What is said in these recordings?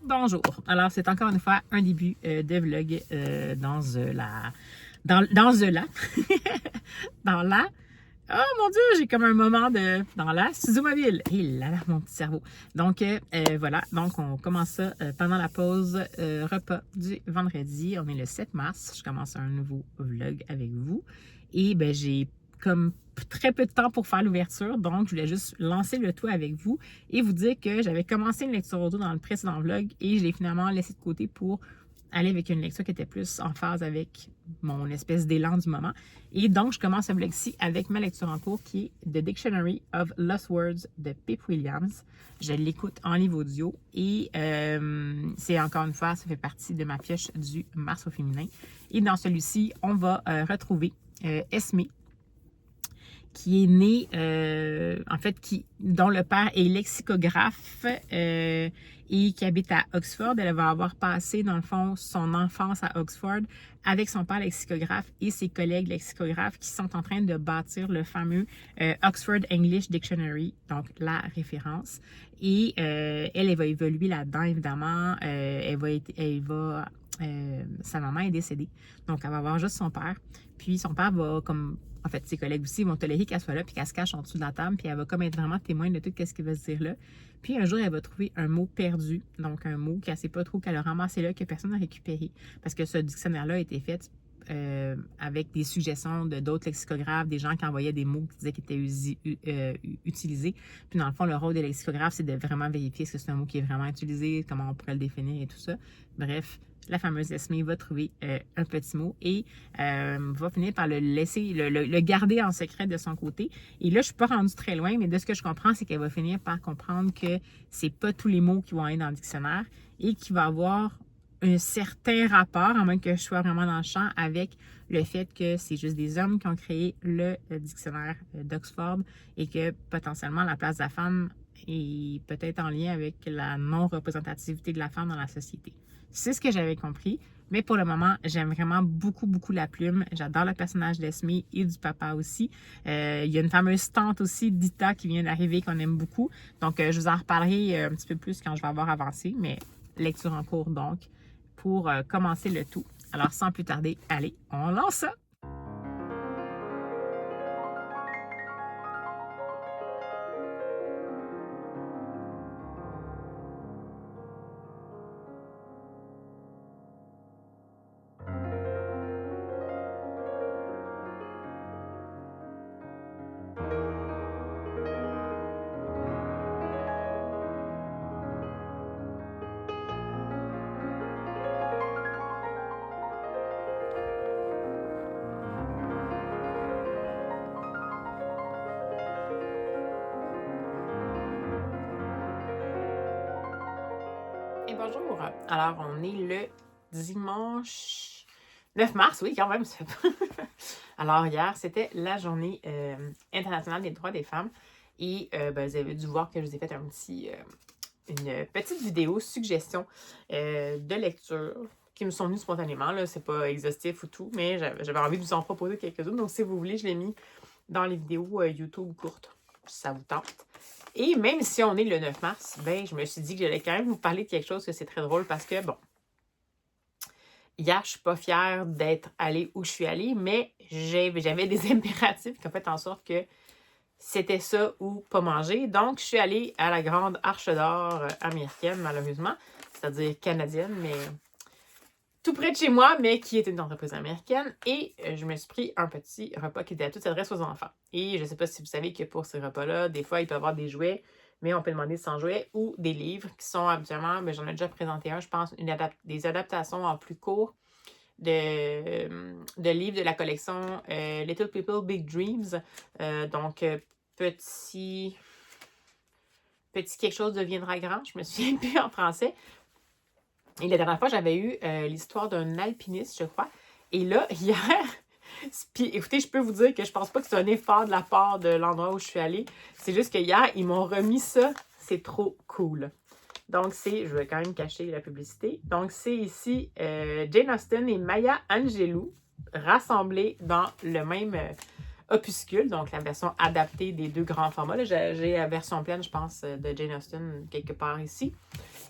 Bonjour. Alors, c'est encore une fois un début de vlog dans la... Oh mon Dieu, j'ai comme un moment de... Dans la studio mobile. Et là, mon petit cerveau. Donc, voilà. Donc, on commence ça pendant la pause repas du vendredi. On est le 7 mars. Je commence un nouveau vlog avec vous. Et ben j'ai comme très peu de temps pour faire l'ouverture, donc je voulais juste lancer le tout avec vous et vous dire que j'avais commencé une lecture audio dans le précédent vlog et je l'ai finalement laissé de côté pour aller avec une lecture qui était plus en phase avec mon espèce d'élan du moment. Et donc, je commence ce vlog-ci avec ma lecture en cours qui est The Dictionary of Lost Words de Pip Williams. Je l'écoute en livre audio et c'est encore une fois, ça fait partie de ma pioche du Mars au féminin. Et dans celui-ci, on va retrouver Esme, qui est née, dont le père est lexicographe et qui habite à Oxford. Elle va avoir passé, dans le fond, son enfance à Oxford avec son père lexicographe et ses collègues lexicographes qui sont en train de bâtir le fameux Oxford English Dictionary, donc la référence. Et elle va évoluer là-dedans, évidemment. Sa maman est décédée, donc elle va avoir juste son père. Puis son père va comme... En fait, ses collègues aussi vont tolérer qu'elle soit là, puis qu'elle se cache en dessous de la table, puis elle va comme être vraiment témoin de tout ce qui va se dire là. Puis un jour, elle va trouver un mot perdu, donc un mot qu'elle ne sait pas trop, qu'elle a ramassé là, que personne n'a récupéré, parce que ce dictionnaire-là a été fait avec des suggestions de d'autres lexicographes, des gens qui envoyaient des mots qui disaient qu'ils étaient utilisés. Puis dans le fond, le rôle des lexicographes, c'est de vraiment vérifier si c'est un mot qui est vraiment utilisé, comment on pourrait le définir et tout ça. Bref, la fameuse Esme va trouver un petit mot et va finir par le laisser, le garder en secret de son côté. Et là, je ne suis pas rendue très loin, mais de ce que je comprends, c'est qu'elle va finir par comprendre que c'est pas tous les mots qui vont être dans le dictionnaire et qu'il va avoir un certain rapport, à moins que je sois vraiment dans le champ, avec le fait que c'est juste des hommes qui ont créé le dictionnaire d'Oxford et que potentiellement la place de la femme est peut-être en lien avec la non-représentativité de la femme dans la société. C'est ce que j'avais compris, mais pour le moment, j'aime vraiment beaucoup, beaucoup la plume. J'adore le personnage d'Esme et du papa aussi. Il y a une fameuse tante aussi, Dita, qui vient d'arriver, qu'on aime beaucoup. Donc, je vous en reparlerai un petit peu plus quand je vais avoir avancé, mais lecture en cours donc, pour commencer le tout. Alors, sans plus tarder, allez, on lance ça! Et bonjour! Alors, on est le dimanche 9 mars, oui, quand même. Alors, hier, c'était la journée internationale des droits des femmes. Et vous avez dû voir que je vous ai fait une petite vidéo suggestion de lecture qui me sont venues spontanément. Là, c'est pas exhaustif ou tout, mais j'avais envie de vous en proposer quelques-unes. Donc, si vous voulez, je l'ai mis dans les vidéos YouTube courtes, si ça vous tente. Et même si on est le 9 mars, ben, je me suis dit que j'allais quand même vous parler de quelque chose que c'est très drôle parce que, bon, hier, je suis pas fière d'être allée où je suis allée, mais j'avais des impératifs qui ont fait en sorte que c'était ça ou pas manger. Donc, je suis allée à la grande arche d'or américaine, malheureusement, c'est-à-dire canadienne, mais tout près de chez moi, mais qui est une entreprise américaine. Et je me suis pris un petit repas qui était à toute s'adresse aux enfants. Et je ne sais pas si vous savez que pour ces repas-là, des fois, il peut y avoir des jouets, mais on peut demander sans jouets ou des livres qui sont habituellement, j'en ai déjà présenté un, je pense, des adaptations en plus court de livres de la collection Little People, Big Dreams. Donc, petit quelque chose deviendra grand, je me souviens plus en français. Et la dernière fois, j'avais eu l'histoire d'un alpiniste, je crois. Et là, hier, puis écoutez, je peux vous dire que je pense pas que c'est un effort de la part de l'endroit où je suis allée. C'est juste que hier, ils m'ont remis ça. C'est trop cool. Donc, je vais quand même cacher la publicité. Donc, c'est ici Jane Austen et Maya Angelou rassemblés dans le même opuscule, donc la version adaptée des deux grands formats. J'ai la version pleine, je pense, de Jane Austen quelque part ici.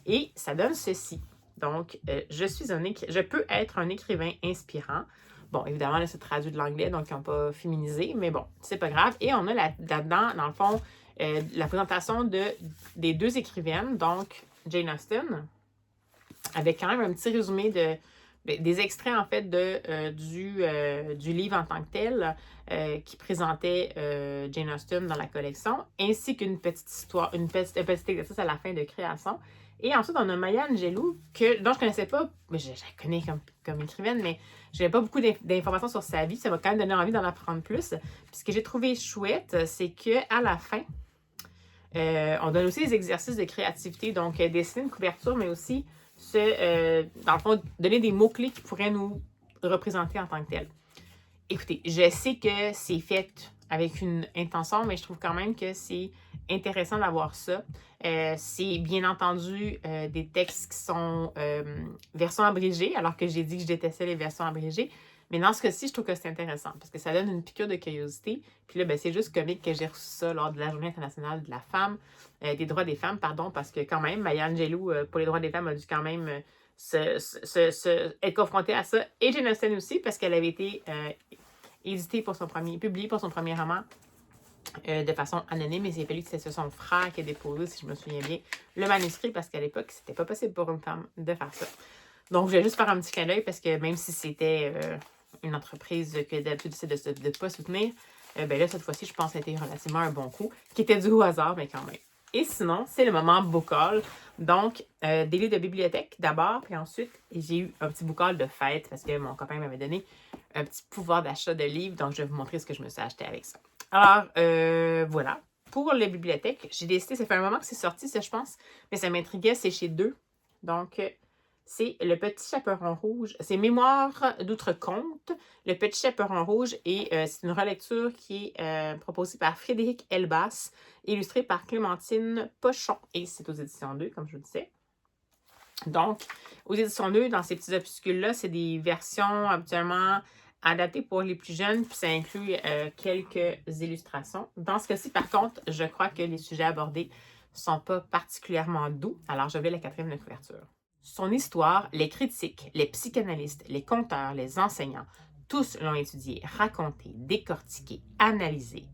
Et ça donne ceci. Donc, je peux être un écrivain inspirant. Bon, évidemment, là, c'est traduit de l'anglais, donc ils n'ont pas féminisé, mais bon, c'est pas grave. Et on a là-dedans, dans le fond, la présentation des deux écrivaines, donc Jane Austen, avec quand même un petit résumé des extraits, en fait, du livre en tant que tel qui présentait Jane Austen dans la collection, ainsi qu'une petite histoire, un petit exercice à la fin de création. Et ensuite, on a Maya Angelou, dont je ne connaissais pas, mais je la connais comme écrivaine, mais je n'avais pas beaucoup d'informations sur sa vie. Ça m'a quand même donné envie d'en apprendre plus. Puis ce que j'ai trouvé chouette, c'est qu'à la fin, on donne aussi des exercices de créativité, donc dessiner une couverture, mais aussi dans le fond, donner des mots-clés qui pourraient nous représenter en tant que tel. Écoutez, je sais que c'est fait avec une intention, mais je trouve quand même que c'est intéressant d'avoir ça. C'est bien entendu des textes qui sont version abrégée, alors que j'ai dit que je détestais les versions abrégées. Mais dans ce cas-ci, je trouve que c'est intéressant parce que ça donne une piqûre de curiosité. Puis là, ben, c'est juste comique que j'ai reçu ça lors de la Journée internationale de la femme, des droits des femmes, pardon, parce que quand même, Maya Angelou, pour les droits des femmes, a dû quand même être confrontée à ça. Et Jane Austen aussi, parce qu'elle avait été publiée pour son premier roman de façon anonyme. Et c'est fallu que c'est son frère qui a déposé, si je me souviens bien, le manuscrit, parce qu'à l'époque, c'était pas possible pour une femme de faire ça. Donc, je vais juste faire un petit clin d'œil parce que même si c'était une entreprise que d'habitude c'est de ne pas soutenir, ben là, cette fois-ci, je pense que c'était relativement un bon coup, qui était dû au hasard, mais quand même. Et sinon, c'est le moment book haul. Donc, des livres de bibliothèque d'abord, puis ensuite, j'ai eu un petit book haul de fête parce que mon copain m'avait donné un petit pouvoir d'achat de livres. Donc, je vais vous montrer ce que je me suis acheté avec ça. Alors, voilà. Pour les bibliothèques, j'ai décidé, ça fait un moment que c'est sorti, ça, je pense, mais ça m'intriguait, c'est chez Deux. Donc, c'est Le Petit Chaperon Rouge. C'est Mémoires d'outre-comte. Le Petit Chaperon Rouge, et c'est une relecture qui est proposée par Frédéric Elbas, illustrée par Clémentine Pochon. Et c'est aux éditions 2, comme je vous disais. Donc, aux éditions 2, dans ces petits opuscules-là, c'est des versions habituellement adaptées pour les plus jeunes, puis ça inclut quelques illustrations. Dans ce cas-ci, par contre, je crois que les sujets abordés ne sont pas particulièrement doux. Alors, je vais la quatrième de couverture. Son histoire, les critiques, les psychanalystes, les conteurs, les enseignants, tous l'ont étudié, raconté, décortiqué, analysé.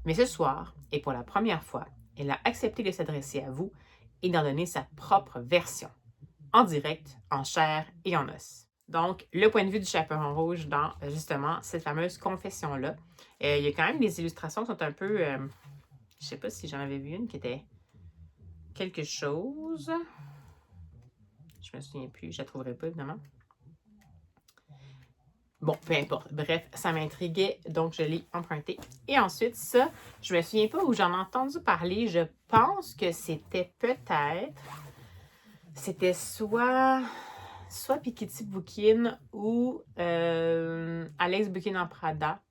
Mais ce soir, et pour la première fois, elle a accepté de s'adresser à vous et d'en donner sa propre version, en direct, en chair et en os. Donc, le point de vue du chaperon rouge dans, justement, cette fameuse confession-là. Il y a quand même des illustrations qui sont un peu... je ne sais pas si j'en avais vu une qui était quelque chose... Je me souviens plus, je la trouverai pas, évidemment. Bon, peu importe. Bref, ça m'intriguait, donc je l'ai emprunté. Et ensuite, ça, je me souviens pas où j'en ai entendu parler. Je pense que c'était peut-être... C'était soit Piketty Boukine ou Alex Boukine en Prada,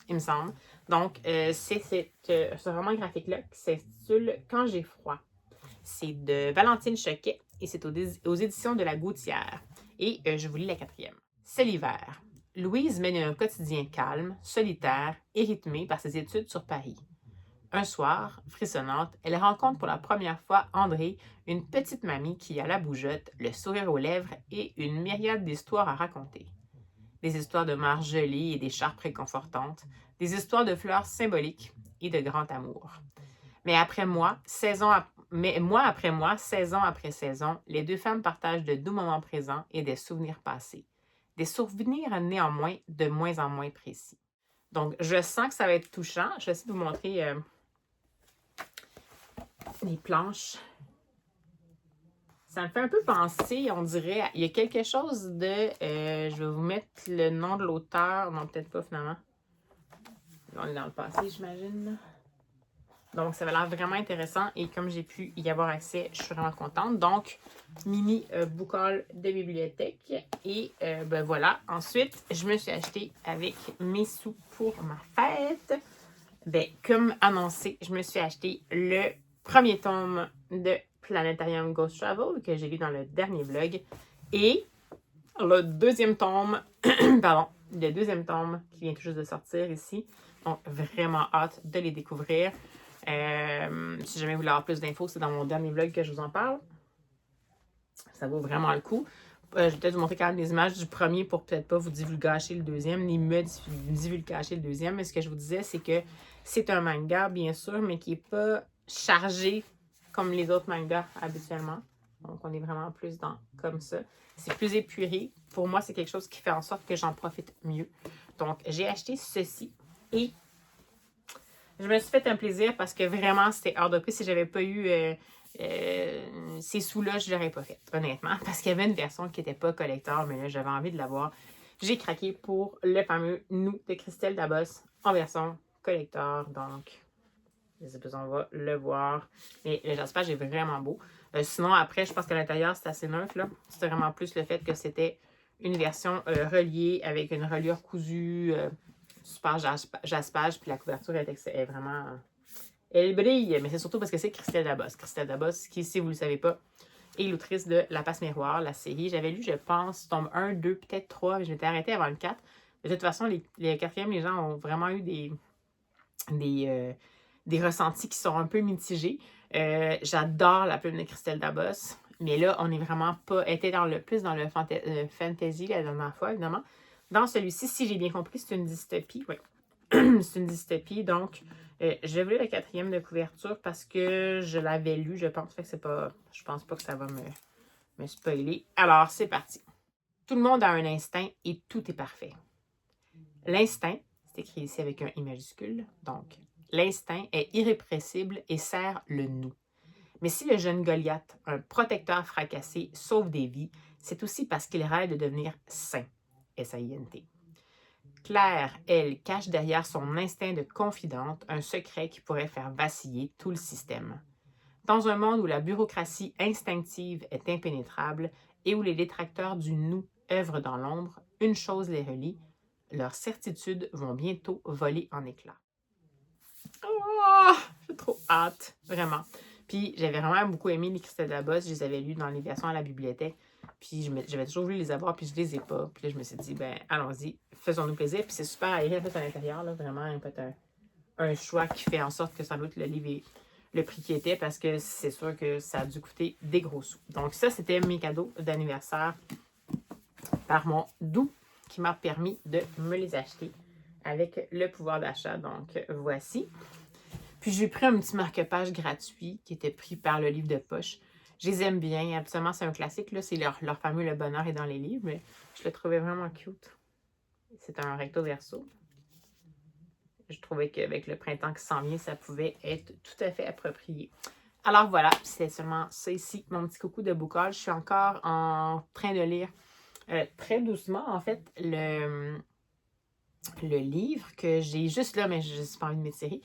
il me semble. Donc, c'est ce roman graphique-là qui s'intitule Quand j'ai froid. C'est de Valentine Choquet et c'est aux éditions de La Gouttière. Et je vous lis la quatrième. C'est l'hiver. Louise mène un quotidien calme, solitaire et rythmé par ses études sur Paris. Un soir, frissonnante, elle rencontre pour la première fois André, une petite mamie qui a la bougeotte, le sourire aux lèvres et une myriade d'histoires à raconter. Des histoires de mers gelées et d'écharpes réconfortantes, des histoires de fleurs symboliques et de grand amour. Mais mois après mois, saison après saison, les deux femmes partagent de doux moments présents et des souvenirs passés. Des souvenirs néanmoins de moins en moins précis. Donc, je sens que ça va être touchant. Je vais essayer de vous montrer les planches. Ça me fait un peu penser, on dirait, il y a quelque chose de... je vais vous mettre le nom de l'auteur. Non, peut-être pas finalement. On est dans le passé, j'imagine. Donc, ça va l'air vraiment intéressant et comme j'ai pu y avoir accès, je suis vraiment contente. Donc, mini book haul de bibliothèque. Et ben voilà. Ensuite, je me suis acheté avec mes sous pour ma fête. Ben, comme annoncé, je me suis acheté le premier tome de Planetarium Ghost Travel que j'ai lu dans le dernier vlog. Et le deuxième tome, pardon, le deuxième tome qui vient tout juste de sortir ici. Donc, vraiment hâte de les découvrir. Si jamais vous voulez avoir plus d'infos, c'est dans mon dernier vlog que je vous en parle. Ça vaut vraiment le coup. Je vais peut-être vous montrer quand même des images du premier pour peut-être pas vous divulgacher le deuxième, ni me divulgacher le deuxième. Mais ce que je vous disais, c'est que c'est un manga, bien sûr, mais qui n'est pas chargé comme les autres mangas habituellement. Donc, on est vraiment plus dans comme ça. C'est plus épuré. Pour moi, c'est quelque chose qui fait en sorte que j'en profite mieux. Donc, j'ai acheté ceci et je me suis fait un plaisir parce que vraiment, c'était hors de prix. Si j'avais pas eu ces sous-là, je ne l'aurais pas fait, honnêtement. Parce qu'il y avait une version qui n'était pas collector, mais là, j'avais envie de l'avoir. J'ai craqué pour le fameux Nous de Christelle Dabos en version collector. Donc, je sais pas si on va le voir. Mais le jaspage est vraiment beau. Sinon, après, je pense qu'à l'intérieur, c'est assez neutre. C'était vraiment plus le fait que c'était une version reliée avec une reliure cousue. Super jaspage, puis la couverture est vraiment... Elle brille, mais c'est surtout parce que c'est Christelle Dabos. Christelle Dabos, qui, si vous ne le savez pas, est l'autrice de La Passe Miroir, la série. J'avais lu, je pense, tome 1, 2, peut-être 3, mais je m'étais arrêtée avant le 4. De toute façon, les quatrièmes, les gens ont vraiment eu des ressentis qui sont un peu mitigés. J'adore la plume de Christelle Dabos, mais là, on n'est vraiment pas... Elle était plus dans le fantasy la dernière fois, évidemment. Dans celui-ci, si j'ai bien compris, c'est une dystopie. Oui. C'est une dystopie, donc je voulais la quatrième de couverture parce que je l'avais lu, je pense. Fait que c'est pas. Je pense pas que ça va me spoiler. Alors, c'est parti. Tout le monde a un instinct et tout est parfait. L'instinct, c'est écrit ici avec un I majuscule, donc l'instinct est irrépressible et sert le nous. Mais si le jeune Goliath, un protecteur fracassé, sauve des vies, c'est aussi parce qu'il rêve de devenir saint. S-A-I-N-T. Claire, elle, cache derrière son instinct de confidente un secret qui pourrait faire vaciller tout le système. Dans un monde où la bureaucratie instinctive est impénétrable et où les détracteurs du nous œuvrent dans l'ombre, une chose les relie, leurs certitudes vont bientôt voler en éclats. Oh, j'ai trop hâte, vraiment. Puis j'avais vraiment beaucoup aimé les Christelle Dabos, je les avais lus dans les versions à la bibliothèque. Puis j'avais toujours voulu les avoir, puis je les ai pas. Puis là, je me suis dit, ben allons-y, faisons-nous plaisir. Puis c'est super aéré en fait à l'intérieur, là, vraiment, peut-être un choix qui fait en sorte que sans doute le livre est le prix qui était, parce que c'est sûr que ça a dû coûter des gros sous. Donc ça, c'était mes cadeaux d'anniversaire par mon doux qui m'a permis de me les acheter avec le pouvoir d'achat. Donc voici. Puis j'ai pris un petit marque-page gratuit qui était pris par le livre de poche. Je les aime bien. Absolument, c'est un classique. C'est leur fameux Le bonheur est dans les livres. Mais je le trouvais vraiment cute. C'est un recto verso. Je trouvais qu'avec le printemps qui s'en vient, ça pouvait être tout à fait approprié. Alors voilà, c'est seulement ça ici, mon petit coucou de boucage. Je suis encore en train de lire très doucement, en fait, le livre que j'ai juste là, mais je n'ai pas envie de m'étirer.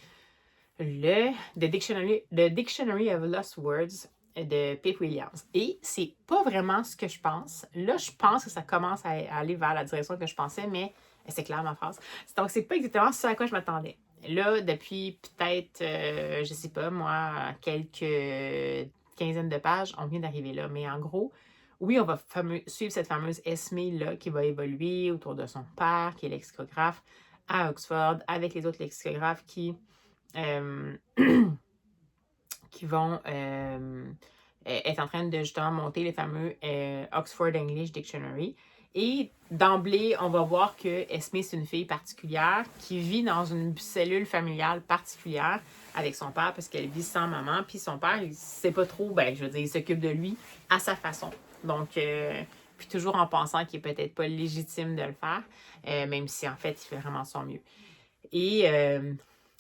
The Dictionary of Lost Words de Pip Williams. Et c'est pas vraiment ce que je pense. Là, je pense que ça commence à aller vers la direction que je pensais, mais c'est clair ma phrase. Donc, c'est pas exactement ce à quoi je m'attendais. Là, depuis peut-être, je sais pas, moi, quelques quinzaines de pages, on vient d'arriver là. Mais en gros, oui, on va suivre cette fameuse Esme-là qui va évoluer autour de son père, qui est lexicographe à Oxford, avec les autres lexicographes qui vont être en train de justement monter les fameux Oxford English Dictionary. Et d'emblée, on va voir que Esme, c'est une fille particulière qui vit dans une cellule familiale particulière avec son père parce qu'elle vit sans maman. Puis son père, il ne sait pas trop, ben, je veux dire, il s'occupe de lui à sa façon. Donc, puis toujours en pensant qu'il n'est peut-être pas légitime de le faire, même si en fait, il fait vraiment son mieux. Et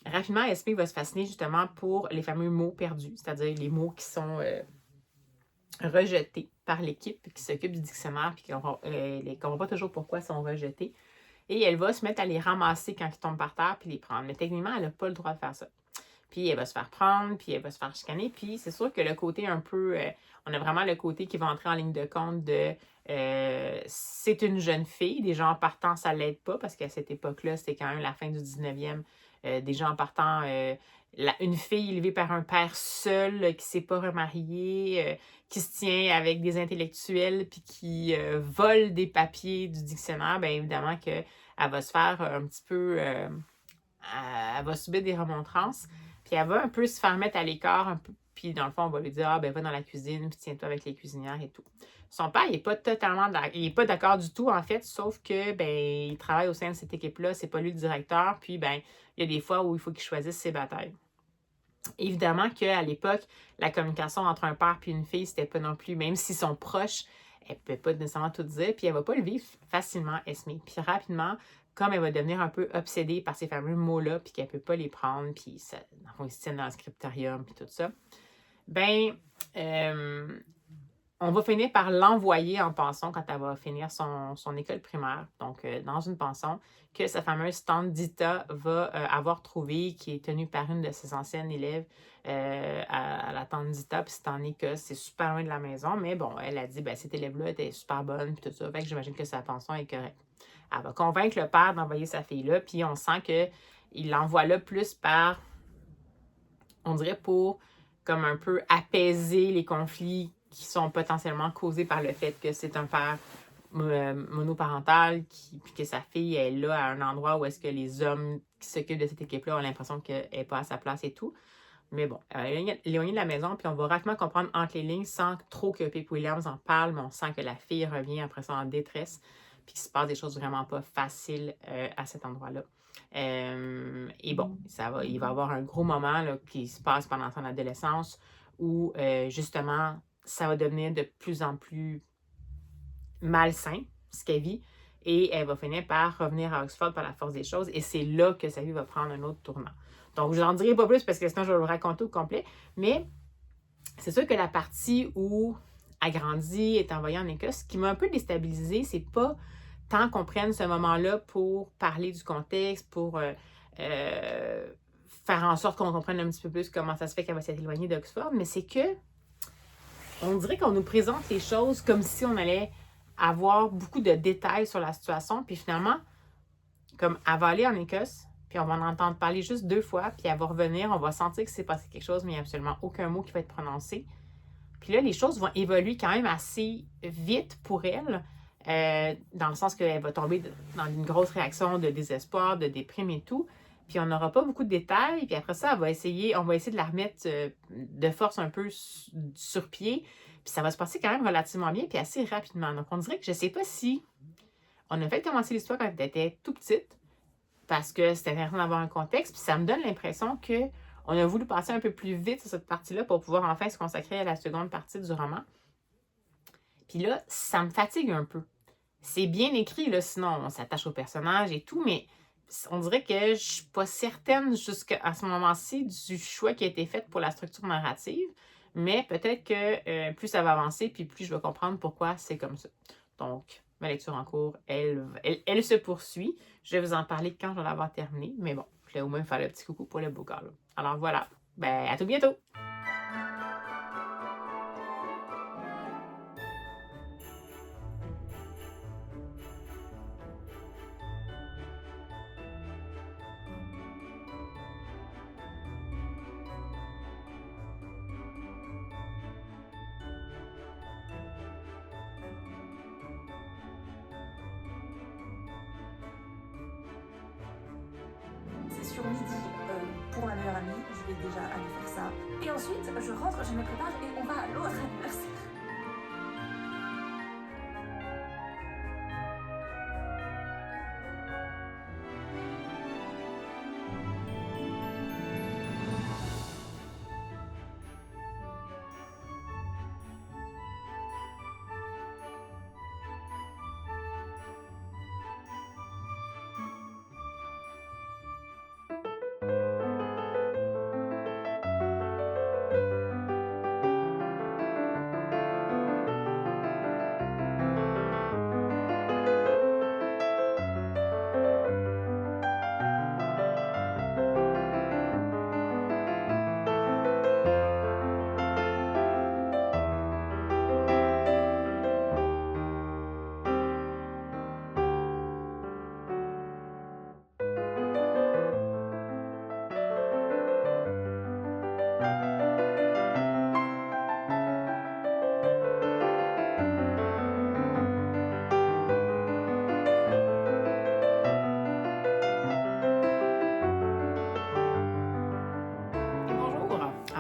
rapidement, Esme va se fasciner justement pour les fameux mots perdus, c'est-à-dire les mots qui sont rejetés par l'équipe qui s'occupe du dictionnaire puis qu'on ne comprend pas toujours pourquoi ils sont rejetés. Et elle va se mettre à les ramasser quand ils tombent par terre puis les prendre. Mais techniquement, elle n'a pas le droit de faire ça. Puis elle va se faire prendre, puis elle va se faire chicaner. Puis c'est sûr que le côté un peu... on a vraiment le côté qui va entrer en ligne de compte de... c'est une jeune fille. Des gens en partant, ça ne l'aide pas parce qu'à cette époque-là, c'était quand même la fin du 19e. Des gens en partant... une fille élevée par un père seul, qui ne s'est pas remarié, qui se tient avec des intellectuels puis qui vole des papiers du dictionnaire, bien évidemment qu'elle va se faire un petit peu... elle va subir des remontrances. Puis elle va un peu se faire mettre à l'écart Puis dans le fond, on va lui dire, ah, ben va dans la cuisine, puis tiens-toi avec les cuisinières et tout. Son père, il n'est pas totalement il est pas d'accord du tout, en fait, sauf que, ben, il travaille au sein de cette équipe-là, c'est pas lui le directeur, puis, ben, il y a des fois où il faut qu'il choisisse ses batailles. Évidemment qu'à l'époque, la communication entre un père et une fille, c'était pas non plus, même s'ils sont proches, elle ne peut pas nécessairement tout dire, puis elle va pas le vivre facilement, Esme. Puis rapidement, comme elle va devenir un peu obsédée par ces fameux mots-là, puis qu'elle peut pas les prendre, puis ça, ils se tiennent dans le scriptorium, puis tout ça, ben, on va finir par l'envoyer en pension quand elle va finir son école primaire, donc dans une pension que sa fameuse tante Dita va avoir trouvée, qui est tenue par une de ses anciennes élèves à la tante Dita, puis c'est en Écosse, c'est super loin de la maison, mais bon, elle a dit, ben cette élève-là était super bonne, puis tout ça, fait que j'imagine que sa pension est correcte. Elle va convaincre le père d'envoyer sa fille là, puis on sent qu'il l'envoie là plus par, on dirait pour comme un peu apaiser les conflits qui sont potentiellement causés par le fait que c'est un père monoparental, puis que sa fille est là à un endroit où est-ce que les hommes qui s'occupent de cette équipe-là ont l'impression qu'elle n'est pas à sa place et tout. Mais bon, elle est éloignée de la maison, puis on va rapidement comprendre entre les lignes sans trop que Pip Williams en parle, mais on sent que la fille revient après ça en détresse, puis qu'il se passe des choses vraiment pas faciles à cet endroit-là. Et bon, il va y avoir un gros moment là, qui se passe pendant son adolescence où justement, ça va devenir de plus en plus malsain, ce qu'elle vit, et elle va finir par revenir à Oxford par la force des choses, et c'est là que sa vie va prendre un autre tournant. Donc, je n'en dirai pas plus parce que sinon, je vais le raconter au complet, mais c'est sûr que la partie où elle grandit, est envoyée en Écosse, ce qui m'a un peu déstabilisée, c'est pas tant qu'on prenne ce moment-là pour parler du contexte, pour faire en sorte qu'on comprenne un petit peu plus comment ça se fait qu'elle va s'être éloignée d'Oxford, mais c'est que on dirait qu'on nous présente les choses comme si on allait avoir beaucoup de détails sur la situation, puis finalement, comme elle va aller en Écosse, puis on va en entendre parler juste 2 fois, puis elle va revenir, on va sentir que c'est passé quelque chose, mais il n'y a absolument aucun mot qui va être prononcé. Puis là, les choses vont évoluer quand même assez vite pour elle, dans le sens qu'elle va tomber dans une grosse réaction de désespoir, de déprime et tout. Puis on n'aura pas beaucoup de détails. Puis après ça, on va essayer de la remettre de force un peu sur pied. Puis ça va se passer quand même relativement bien, puis assez rapidement. Donc on dirait que je ne sais pas si on a fait commencer l'histoire quand elle était tout petite, parce que c'était intéressant d'avoir un contexte. Puis ça me donne l'impression que on a voulu passer un peu plus vite sur cette partie-là pour pouvoir enfin se consacrer à la seconde partie du roman. Puis là, ça me fatigue un peu. C'est bien écrit, là, sinon on s'attache au personnage et tout, mais on dirait que je ne suis pas certaine jusqu'à ce moment-ci du choix qui a été fait pour la structure narrative, mais peut-être que plus ça va avancer, puis plus je vais comprendre pourquoi c'est comme ça. Donc, ma lecture en cours, elle se poursuit. Je vais vous en parler quand je vais l'avoir terminée, mais bon, je vais au moins faire le petit coucou pour le beau gars. Alors voilà, ben à tout bientôt! C'est sur midi pour ma meilleure amie, je vais déjà aller faire ça. Et ensuite, je rentre, je me prépare et on va à l'autre anniversaire.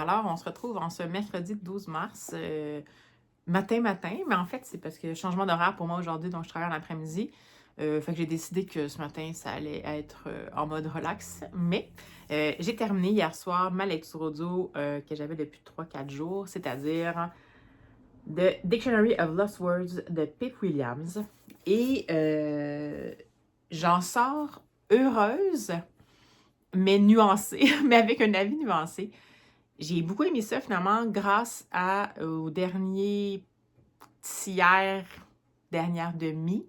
Alors, on se retrouve en ce mercredi 12 mars, matin, mais en fait, c'est parce que changement d'horaire pour moi aujourd'hui, donc je travaille en après-midi. Fait que j'ai décidé que ce matin, ça allait être en mode relax. Mais j'ai terminé hier soir ma lecture audio que j'avais depuis 3-4 jours, c'est-à-dire The Dictionary of Lost Words de Pip Williams. Et j'en sors heureuse, mais nuancée, mais avec un avis nuancé. J'ai beaucoup aimé ça finalement grâce au dernier tiers, dernière demi.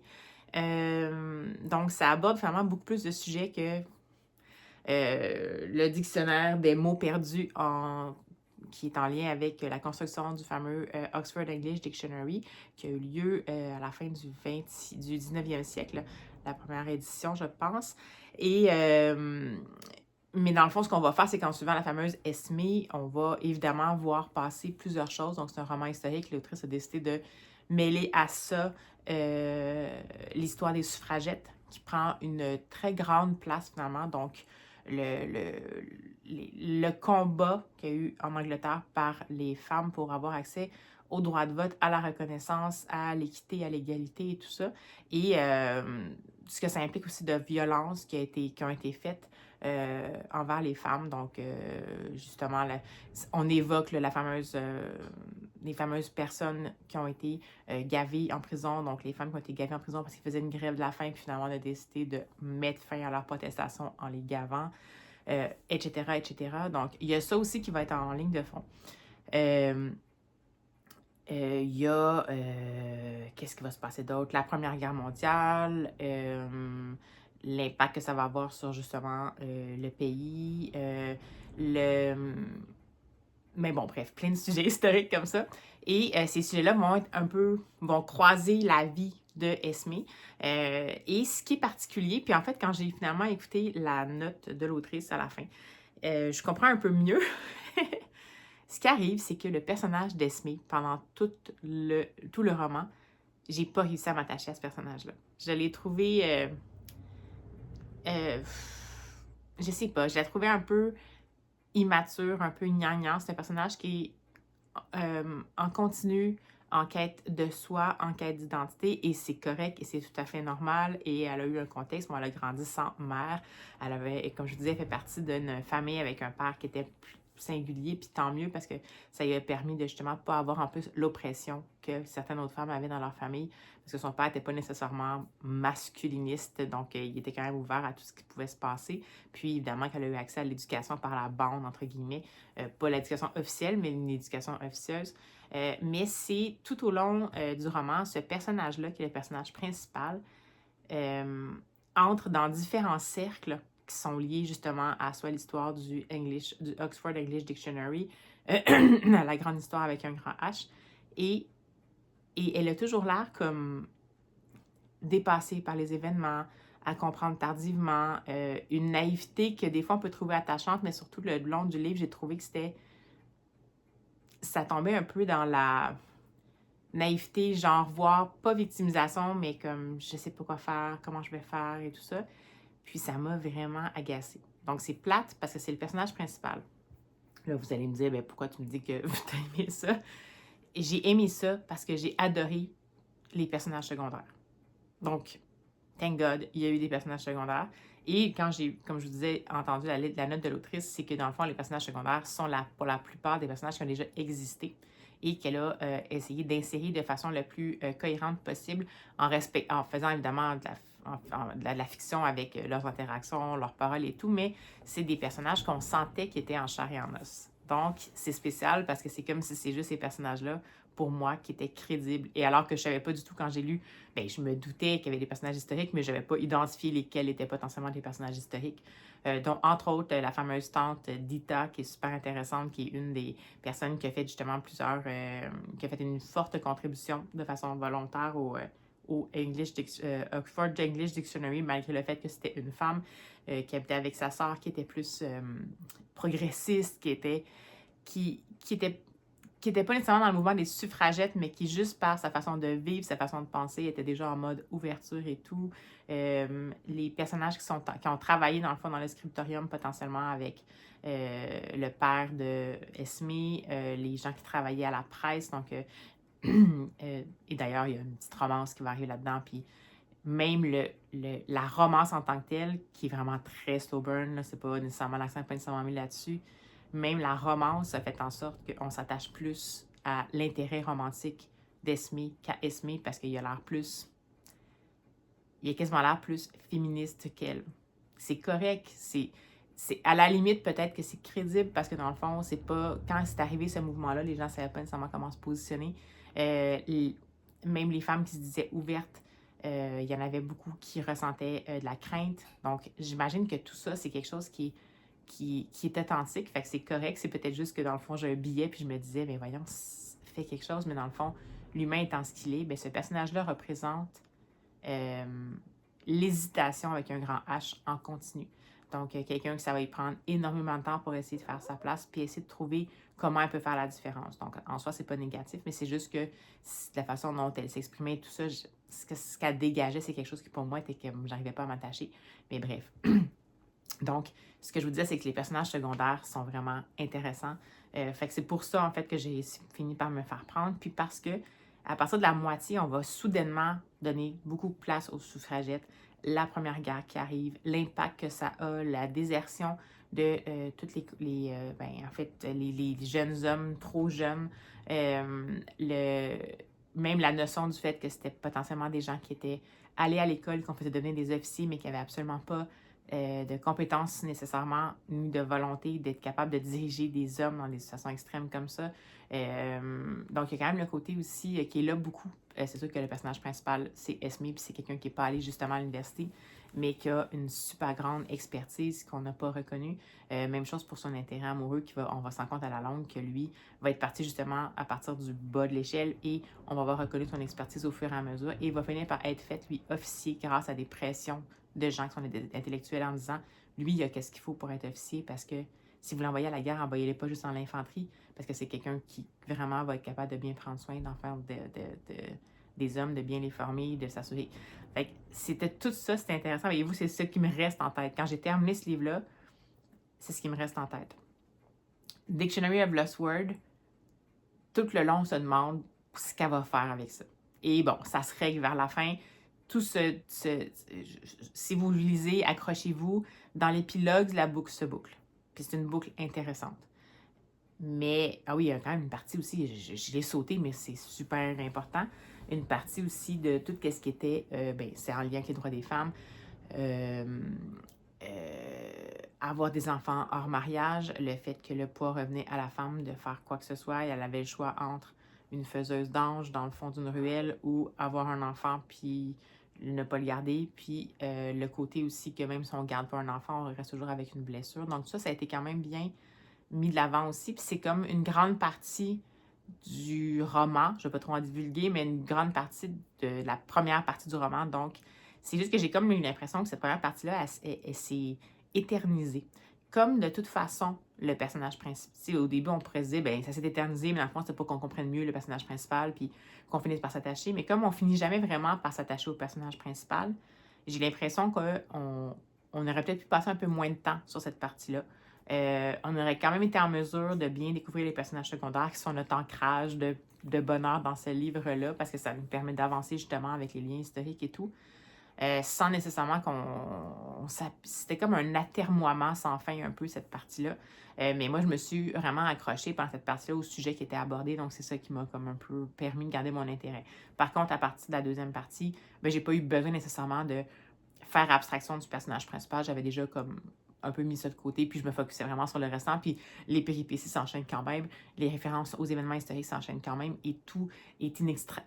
Donc, ça aborde vraiment beaucoup plus de sujets que le dictionnaire des mots perdus qui est en lien avec la construction du fameux Oxford English Dictionary qui a eu lieu à la fin du 19e siècle, la première édition, je pense. Et mais dans le fond, ce qu'on va faire, c'est qu'en suivant la fameuse Esmée, on va évidemment voir passer plusieurs choses. Donc, c'est un roman historique. L'autrice a décidé de mêler à ça l'histoire des suffragettes, qui prend une très grande place finalement. Donc, le combat qu'il y a eu en Angleterre par les femmes pour avoir accès au droit de vote, à la reconnaissance, à l'équité, à l'égalité et tout ça. Et ce que ça implique aussi de violences qui ont été faites envers les femmes. Donc, justement, on évoque les fameuses personnes qui ont été gavées en prison. Donc, les femmes qui ont été gavées en prison parce qu'ils faisaient une grève de la faim, puis finalement, on a décidé de mettre fin à leur protestation en les gavant, etc., etc. Donc, il y a ça aussi qui va être en ligne de fond. Il y a, qu'est-ce qui va se passer d'autre? La Première Guerre mondiale, l'impact que ça va avoir sur justement le pays, mais bon, bref, plein de sujets historiques comme ça. Et ces sujets-là vont croiser la vie de Esmée. Et ce qui est particulier, puis en fait, quand j'ai finalement écouté la note de l'autrice à la fin, je comprends un peu mieux. Ce qui arrive, c'est que le personnage d'Esmée, pendant tout le roman, j'ai pas réussi à m'attacher à ce personnage-là. Je l'ai trouvé... je sais pas, je l'ai trouvé un peu immature, un peu gnangnan. C'est un personnage qui est en continu, en quête de soi, en quête d'identité, et c'est correct et c'est tout à fait normal. Et elle a eu un contexte où elle a grandi sans mère. Elle avait, comme je vous disais, fait partie d'une famille avec un père qui était singulier, puis tant mieux parce que ça lui a permis de justement pas avoir en plus l'oppression que certaines autres femmes avaient dans leur famille, parce que son père n'était pas nécessairement masculiniste, donc il était quand même ouvert à tout ce qui pouvait se passer. Puis évidemment qu'elle a eu accès à l'éducation par la bande, entre guillemets, pas l'éducation officielle, mais une éducation officieuse. Mais c'est tout au long du roman, ce personnage-là, qui est le personnage principal, entre dans différents cercles qui sont liés justement à soit l'histoire du Oxford English Dictionary, à la grande histoire avec un grand H, et elle a toujours l'air comme dépassée par les événements, à comprendre tardivement, une naïveté que des fois on peut trouver attachante, mais surtout le long du livre, j'ai trouvé que ça tombait un peu dans la naïveté, genre, voire pas victimisation, mais comme je sais pas quoi faire, comment je vais faire et tout ça. Puis ça m'a vraiment agacée. Donc c'est plate parce que c'est le personnage principal. Là, vous allez me dire, ben, pourquoi tu me dis que tu as aimé ça? Et j'ai aimé ça parce que j'ai adoré les personnages secondaires. Donc, thank God, il y a eu des personnages secondaires. Et quand j'ai, comme je vous disais, entendu la note de l'autrice, c'est que dans le fond, les personnages secondaires sont pour la plupart des personnages qui ont déjà existé et qu'elle a essayé d'insérer de façon la plus cohérente possible en faisant évidemment de la fiction avec leurs interactions, leurs paroles et tout, mais c'est des personnages qu'on sentait qui étaient en chair et en os. Donc, c'est spécial parce que c'est comme si c'est juste ces personnages-là, pour moi, qui étaient crédibles. Et alors que je ne savais pas du tout quand j'ai lu, bien, je me doutais qu'il y avait des personnages historiques, mais je n'avais pas identifié lesquels étaient potentiellement des personnages historiques. Donc, entre autres, la fameuse tante Dita, qui est super intéressante, qui est une des personnes qui a fait justement qui a fait une forte contribution de façon volontaire au Oxford English Dictionary, malgré le fait que c'était une femme qui habitait avec sa sœur, qui était plus progressiste, qui qui n'était pas nécessairement dans le mouvement des suffragettes, mais qui, juste par sa façon de vivre, sa façon de penser, était déjà en mode ouverture et tout. Les personnages qui ont travaillé, dans le fond, dans le scriptorium, potentiellement avec le père de Esme, les gens qui travaillaient à la presse. Donc, et d'ailleurs, il y a une petite romance qui va arriver là-dedans. Puis, même la romance en tant que telle, qui est vraiment très slow burn, c'est pas nécessairement l'accent n'est pas nécessairement mis là-dessus. Même la romance a fait en sorte qu'on s'attache plus à l'intérêt romantique d'Esme qu'à Esme parce qu'il a l'air plus. Il a quasiment l'air plus féministe qu'elle. C'est correct, c'est à la limite peut-être que c'est crédible parce que dans le fond, c'est pas. Quand c'est arrivé ce mouvement-là, les gens ne savaient pas nécessairement comment se positionner. Même les femmes qui se disaient ouvertes, il y en avait beaucoup qui ressentaient de la crainte. Donc, j'imagine que tout ça, c'est quelque chose qui est authentique, fait que c'est correct. C'est peut-être juste que dans le fond, j'ai un billet puis je me disais, ben voyons, fait quelque chose, mais dans le fond, l'humain étant ce qu'il est, ben ce personnage-là représente l'hésitation avec un grand H en continu. Donc, quelqu'un que ça va y prendre énormément de temps pour essayer de faire sa place puis essayer de trouver comment elle peut faire la différence. Donc, en soi, c'est pas négatif, mais c'est juste que la façon dont elle s'exprimait et tout ça, ce qu'elle dégageait, c'est quelque chose qui pour moi était que j'arrivais pas à m'attacher. Mais bref. Donc, ce que je vous disais, c'est que les personnages secondaires sont vraiment intéressants. Fait que c'est pour ça, en fait, que j'ai fini par me faire prendre. Puis parce que, à partir de la moitié, on va soudainement donner beaucoup de place aux suffragettes. La Première Guerre qui arrive, l'impact que ça a, la désertion de toutes les jeunes hommes trop jeunes, même la notion du fait que c'était potentiellement des gens qui étaient allés à l'école, qu'on faisait devenir des officiers, mais qui n'avaient absolument pas de compétences nécessairement, ni de volonté d'être capable de diriger des hommes dans des situations extrêmes comme ça. Donc, il y a quand même le côté aussi qui est là beaucoup. C'est sûr que le personnage principal, c'est Esme, puis c'est quelqu'un qui n'est pas allé justement à l'université, mais qui a une super grande expertise qu'on n'a pas reconnue. Même chose pour son intérêt amoureux, on va se rendre compte à la longue que lui va être parti justement à partir du bas de l'échelle et on va avoir reconnu son expertise au fur et à mesure et il va finir par être fait, lui, officier grâce à des pressions de gens qui sont intellectuels en disant lui, il a qu'est-ce qu'il faut pour être officier parce que si vous l'envoyez à la guerre, envoyez-le pas juste dans l'infanterie parce que c'est quelqu'un qui vraiment va être capable de bien prendre soin d'en faire des hommes, de bien les former, de s'assurer. Fait que c'était tout ça, c'était intéressant. Voyez-vous, c'est ce qui me reste en tête. Quand j'ai terminé ce livre-là, c'est ce qui me reste en tête. Dictionary of Lost Words, tout le long, on se demande ce qu'elle va faire avec ça. Et bon, ça se règle vers la fin. Si vous lisez, accrochez-vous, dans l'épilogue, la boucle se boucle. Puis c'est une boucle intéressante. Mais, ah oui, il y a quand même une partie aussi, je l'ai sauté, mais c'est super important. Une partie aussi de tout ce qui était, c'est en lien avec les droits des femmes. Avoir des enfants hors mariage, le fait que le poids revenait à la femme de faire quoi que ce soit, et elle avait le choix entre une faiseuse d'ange dans le fond d'une ruelle ou avoir un enfant puis ne pas le garder, puis le côté aussi que même si on ne garde pas un enfant, on reste toujours avec une blessure. Donc ça a été quand même bien mis de l'avant aussi, puis c'est comme une grande partie du roman, je ne vais pas trop en divulguer, mais une grande partie de la première partie du roman, donc c'est juste que j'ai comme eu l'impression que cette première partie-là, elle s'est éternisée. Comme de toute façon, le personnage principal, au début, on pourrait se dire, ben ça s'est éternisé, mais dans le fond, c'est pas qu'on comprenne mieux le personnage principal, puis qu'on finisse par s'attacher. Mais comme on finit jamais vraiment par s'attacher au personnage principal, j'ai l'impression qu'on aurait peut-être pu passer un peu moins de temps sur cette partie-là. On aurait quand même été en mesure de bien découvrir les personnages secondaires qui sont notre ancrage de bonheur dans ce livre-là, parce que ça nous permet d'avancer justement avec les liens historiques et tout. Sans nécessairement c'était comme un atermoiement sans fin un peu cette partie-là. Mais moi, je me suis vraiment accrochée pendant cette partie-là au sujet qui était abordé, donc c'est ça qui m'a comme un peu permis de garder mon intérêt. Par contre, à partir de la deuxième partie, j'ai pas eu besoin nécessairement de faire abstraction du personnage principal. J'avais déjà comme un peu mis ça de côté, puis je me focusais vraiment sur le restant, puis les péripéties s'enchaînent quand même, les références aux événements historiques s'enchaînent quand même, et tout est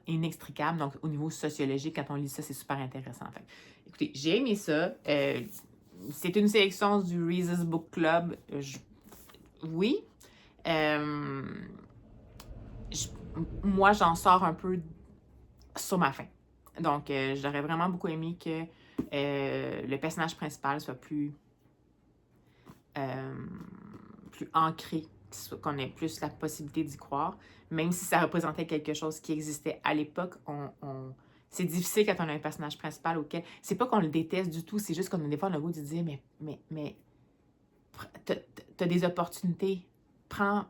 inextricable. Donc, au niveau sociologique, quand on lit ça, c'est super intéressant. Fait. Écoutez, j'ai aimé ça. C'est une sélection du Reese's Book Club. Oui. Moi, j'en sors un peu sur ma fin. Donc, j'aurais vraiment beaucoup aimé que le personnage principal soit plus ancré qu'on ait plus la possibilité d'y croire, même si ça représentait quelque chose qui existait à l'époque. C'est difficile quand on a un personnage principal auquel... C'est pas qu'on le déteste du tout, c'est juste qu'on a des fois le goût de dire, mais t'as des opportunités, prends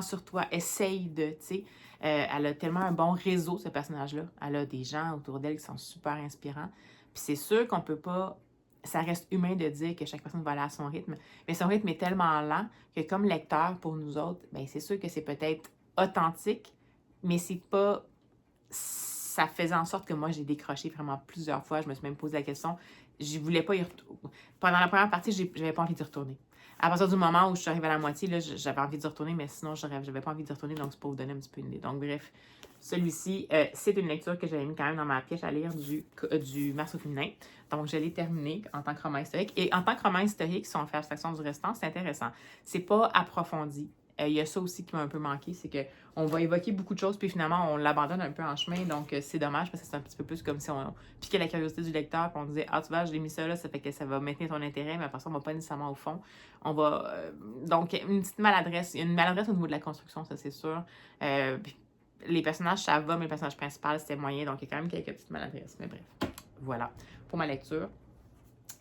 sur toi, essaye de, tu sais. Elle a tellement un bon réseau, ce personnage-là. Elle a des gens autour d'elle qui sont super inspirants. Puis c'est sûr qu'on peut pas... Ça reste humain de dire que chaque personne va aller à son rythme, mais son rythme est tellement lent que comme lecteur, pour nous autres, ben c'est sûr que c'est peut-être authentique, mais c'est pas... Ça faisait en sorte que moi, j'ai décroché vraiment plusieurs fois. Je me suis même posé la question. Je voulais pas y retourner. Pendant la première partie, j'avais pas envie d'y retourner. À partir du moment où je suis arrivée à la moitié, là, j'avais envie d'y retourner, mais sinon, j'avais pas envie d'y retourner, donc c'est pour vous donner un petit peu une idée. Donc, bref, celui-ci, c'est une lecture que j'avais mis quand même dans ma pièce à lire du Mars au féminin. Donc, je l'ai terminé en tant que roman historique. Et en tant que roman historique, si on fait abstraction du restant, c'est intéressant. C'est pas approfondi. Il y a ça aussi qui m'a un peu manqué, c'est qu'on va évoquer beaucoup de choses, puis finalement, on l'abandonne un peu en chemin, donc c'est dommage, parce que c'est un petit peu plus comme si on piquait la curiosité du lecteur, puis on disait « Ah, tu vois, je l'ai mis ça là, ça fait que ça va maintenir ton intérêt, mais après ça, on va pas nécessairement au fond. » On va... donc, une petite maladresse. Il y a une maladresse au niveau de la construction, ça, c'est sûr. Les personnages, ça va, mais le personnage principal, c'était moyen, donc il y a quand même quelques petites maladresses. Mais bref, voilà pour ma lecture.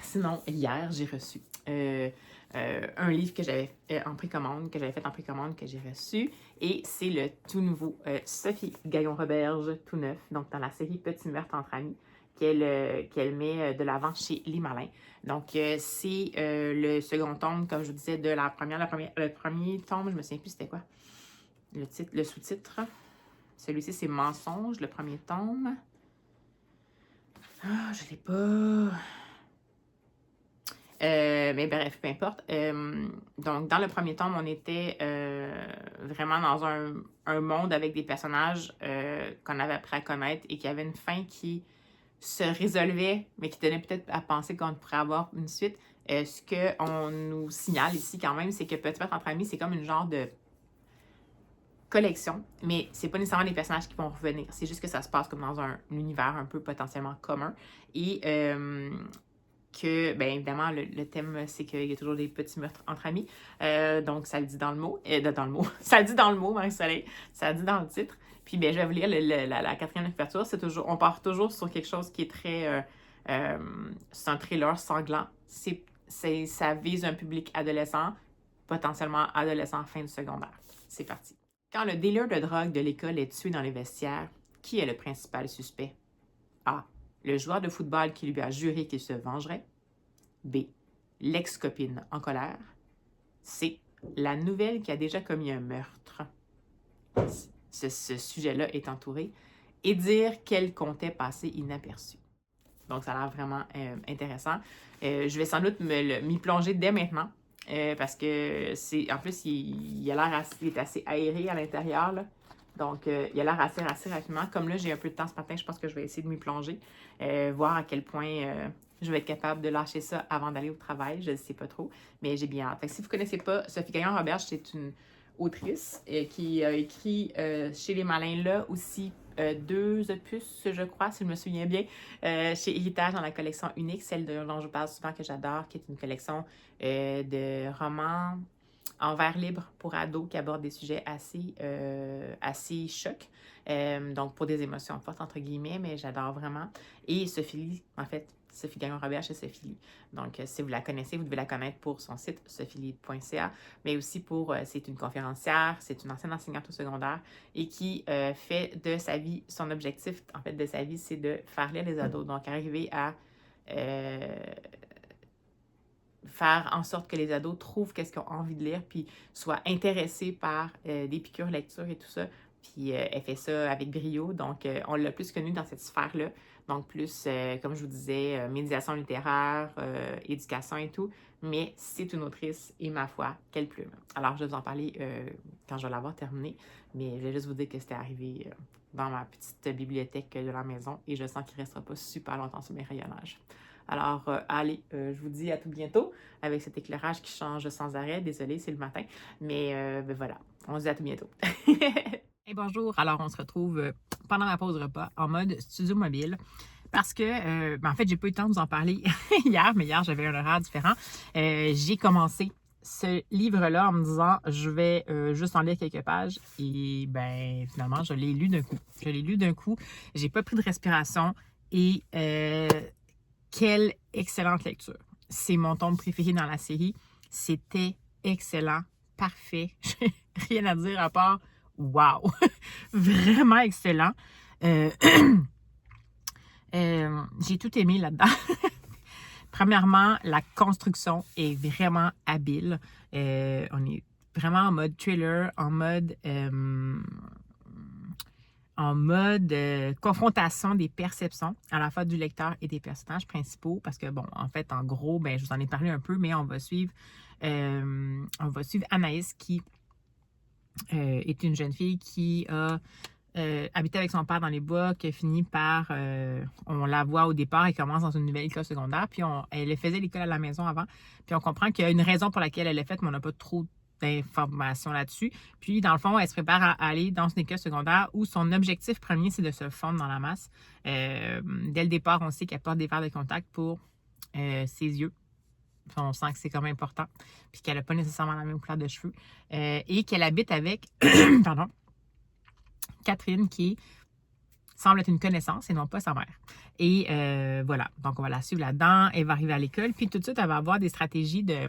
Sinon, hier, j'ai reçu un livre que j'avais fait en précommande, que j'ai reçu. Et c'est le tout nouveau Sophie Gagnon-Roberge, tout neuf, donc dans la série Petit meurtre entre amis, qu'elle met de l'avant chez Les Malins. Donc, c'est le second tome, comme je vous disais, de la première. Le premier tome, je me souviens plus c'était quoi. Le sous-titre. Celui-ci, c'est Mensonge, le premier tome. Ah, je l'ai pas... mais bref, peu importe. Donc, dans le premier tome, on était vraiment dans un monde avec des personnages qu'on avait appris à connaître et qui avaient une fin qui se résolvait, mais qui donnait peut-être à penser qu'on pourrait avoir une suite. Ce qu'on nous signale ici quand même, c'est que Petit meurtre entre amis, c'est comme une genre de collection, mais c'est pas nécessairement des personnages qui vont revenir. C'est juste que ça se passe comme dans un univers un peu potentiellement commun. Et que, bien évidemment, le thème, c'est qu'il y a toujours des petits meurtres entre amis. Donc, ça le dit dans le mot. Ça le dit dans le mot, Marie-Soleil. Ça le dit dans le titre. Puis, bien, je vais vous lire la quatrième couverture. On part toujours sur quelque chose qui est très... c'est un thriller sanglant. Ça vise un public adolescent, potentiellement adolescent fin de secondaire. C'est parti. Quand le dealer de drogue de l'école est tué dans les vestiaires, qui est le principal suspect? A. Le joueur de football qui lui a juré qu'il se vengerait. B. L'ex-copine en colère. C. La nouvelle qui a déjà commis un meurtre. Ce sujet-là est entouré. Et dire qu'elle comptait passer inaperçue. Donc, ça a l'air vraiment intéressant. Je vais sans doute m'y plonger dès maintenant. Parce que en plus, il est assez aéré à l'intérieur, là. Donc, il a l'air assez rapidement. Comme là, j'ai un peu de temps ce matin, je pense que je vais essayer de m'y plonger. Voir à quel point je vais être capable de lâcher ça avant d'aller au travail. Je ne sais pas trop, mais j'ai bien hâte. Fait que si vous ne connaissez pas, Sophie Gagnon-Roberge, c'est une autrice qui a écrit chez Les Malins là aussi 2 opus, je crois, si je me souviens bien, chez Héritage dans la collection unique, celle dont je parle souvent que j'adore, qui est une collection de romans en vers libre pour ados qui aborde des sujets assez chocs. Donc, pour des émotions fortes, entre guillemets, mais j'adore vraiment. Et Sophie Gagnon-Roberge, c'est Sophie Lee. Donc, si vous la connaissez, vous devez la connaître pour son site sophielie.ca, mais aussi c'est une conférencière, c'est une ancienne enseignante au secondaire et qui fait de sa vie, son objectif, en fait, de sa vie, c'est de faire lire les ados. Donc, arriver à faire en sorte que les ados trouvent qu'est-ce qu'ils ont envie de lire, puis soient intéressés par des piqûres lecture et tout ça. Puis elle fait ça avec brio, donc on l'a plus connue dans cette sphère-là. Donc plus, comme je vous disais, médiation littéraire, éducation et tout. Mais c'est une autrice et ma foi, quelle plume. Alors je vais vous en parler quand je vais l'avoir terminée. Mais je vais juste vous dire que c'était arrivé dans ma petite bibliothèque de la maison et je sens qu'il ne restera pas super longtemps sur mes rayonnages. Alors, allez, je vous dis à tout bientôt avec cet éclairage qui change sans arrêt. Désolée, c'est le matin. Mais voilà, on se dit à tout bientôt. Hey, bonjour. Alors, on se retrouve pendant ma pause repas en mode studio mobile. Parce que, en fait, j'ai pas eu le temps de vous en parler hier, mais hier, j'avais un horaire différent. J'ai commencé ce livre-là en me disant je vais juste en lire quelques pages et ben finalement je l'ai lu d'un coup. Je l'ai lu d'un coup, j'ai pas pris de respiration et quelle excellente lecture. C'est mon tome préféré dans la série. C'était excellent, parfait. J'ai rien à dire à part wow! Vraiment excellent. J'ai tout aimé là-dedans. Premièrement, la construction est vraiment habile. On est vraiment en mode thriller, en mode confrontation des perceptions à la fois du lecteur et des personnages principaux. Parce que, bon, en fait, en gros, ben, je vous en ai parlé un peu, mais on va suivre Anaïs qui est une jeune fille qui a habité avec son père dans les bois, qui a fini par, on la voit au départ, elle commence dans une nouvelle école secondaire, puis elle faisait l'école à la maison avant, puis on comprend qu'il y a une raison pour laquelle elle l'a faite, mais on n'a pas trop d'informations là-dessus. Puis, dans le fond, elle se prépare à aller dans une école secondaire où son objectif premier, c'est de se fondre dans la masse. Dès le départ, on sait qu'elle porte des verres de contact pour ses yeux. On sent que c'est quand même important, puis qu'elle n'a pas nécessairement la même couleur de cheveux, et qu'elle habite avec, pardon, Catherine, qui semble être une connaissance et non pas sa mère. Et voilà, donc on va la suivre là-dedans. Elle va arriver à l'école, puis tout de suite, elle va avoir des stratégies de...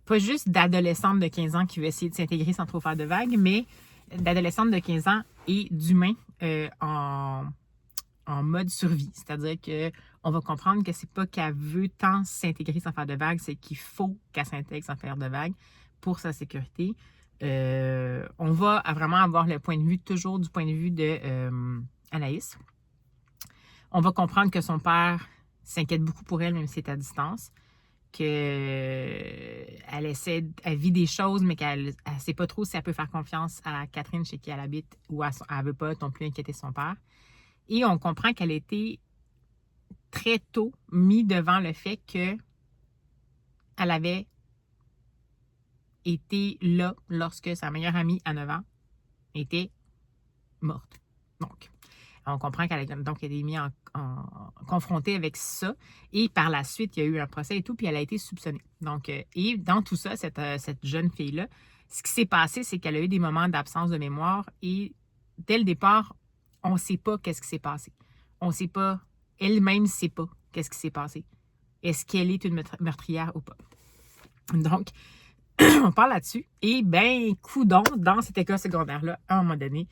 pas juste d'adolescente de 15 ans qui veut essayer de s'intégrer sans trop faire de vagues, mais d'adolescente de 15 ans et d'humain en mode survie. C'est-à-dire qu'on va comprendre que c'est pas qu'elle veut tant s'intégrer sans faire de vagues, c'est qu'il faut qu'elle s'intègre sans faire de vagues pour sa sécurité. On va vraiment avoir le point de vue, toujours du point de vue de Anaïs. On va comprendre que son père s'inquiète beaucoup pour elle, même si c'est à distance, qu'elle vit des choses, mais qu'elle ne sait pas trop si elle peut faire confiance à Catherine chez qui elle habite ou elle ne veut pas non plus inquiéter son père. Et on comprend qu'elle a été très tôt mise devant le fait qu'elle avait été là lorsque sa meilleure amie à 9 ans était morte. Donc, on comprend qu'elle a donc été mise confrontée avec ça. Et par la suite, il y a eu un procès et tout, puis elle a été soupçonnée. Donc, et dans tout ça, cette jeune fille-là, ce qui s'est passé, c'est qu'elle a eu des moments d'absence de mémoire et dès le départ, on ne sait pas qu'est-ce qui s'est passé. On ne sait pas, elle-même ne sait pas qu'est-ce qui s'est passé. Est-ce qu'elle est une meurtrière ou pas? Donc, on parle là-dessus. Et ben, coudonc, dans cette école secondaire-là, à un moment donné,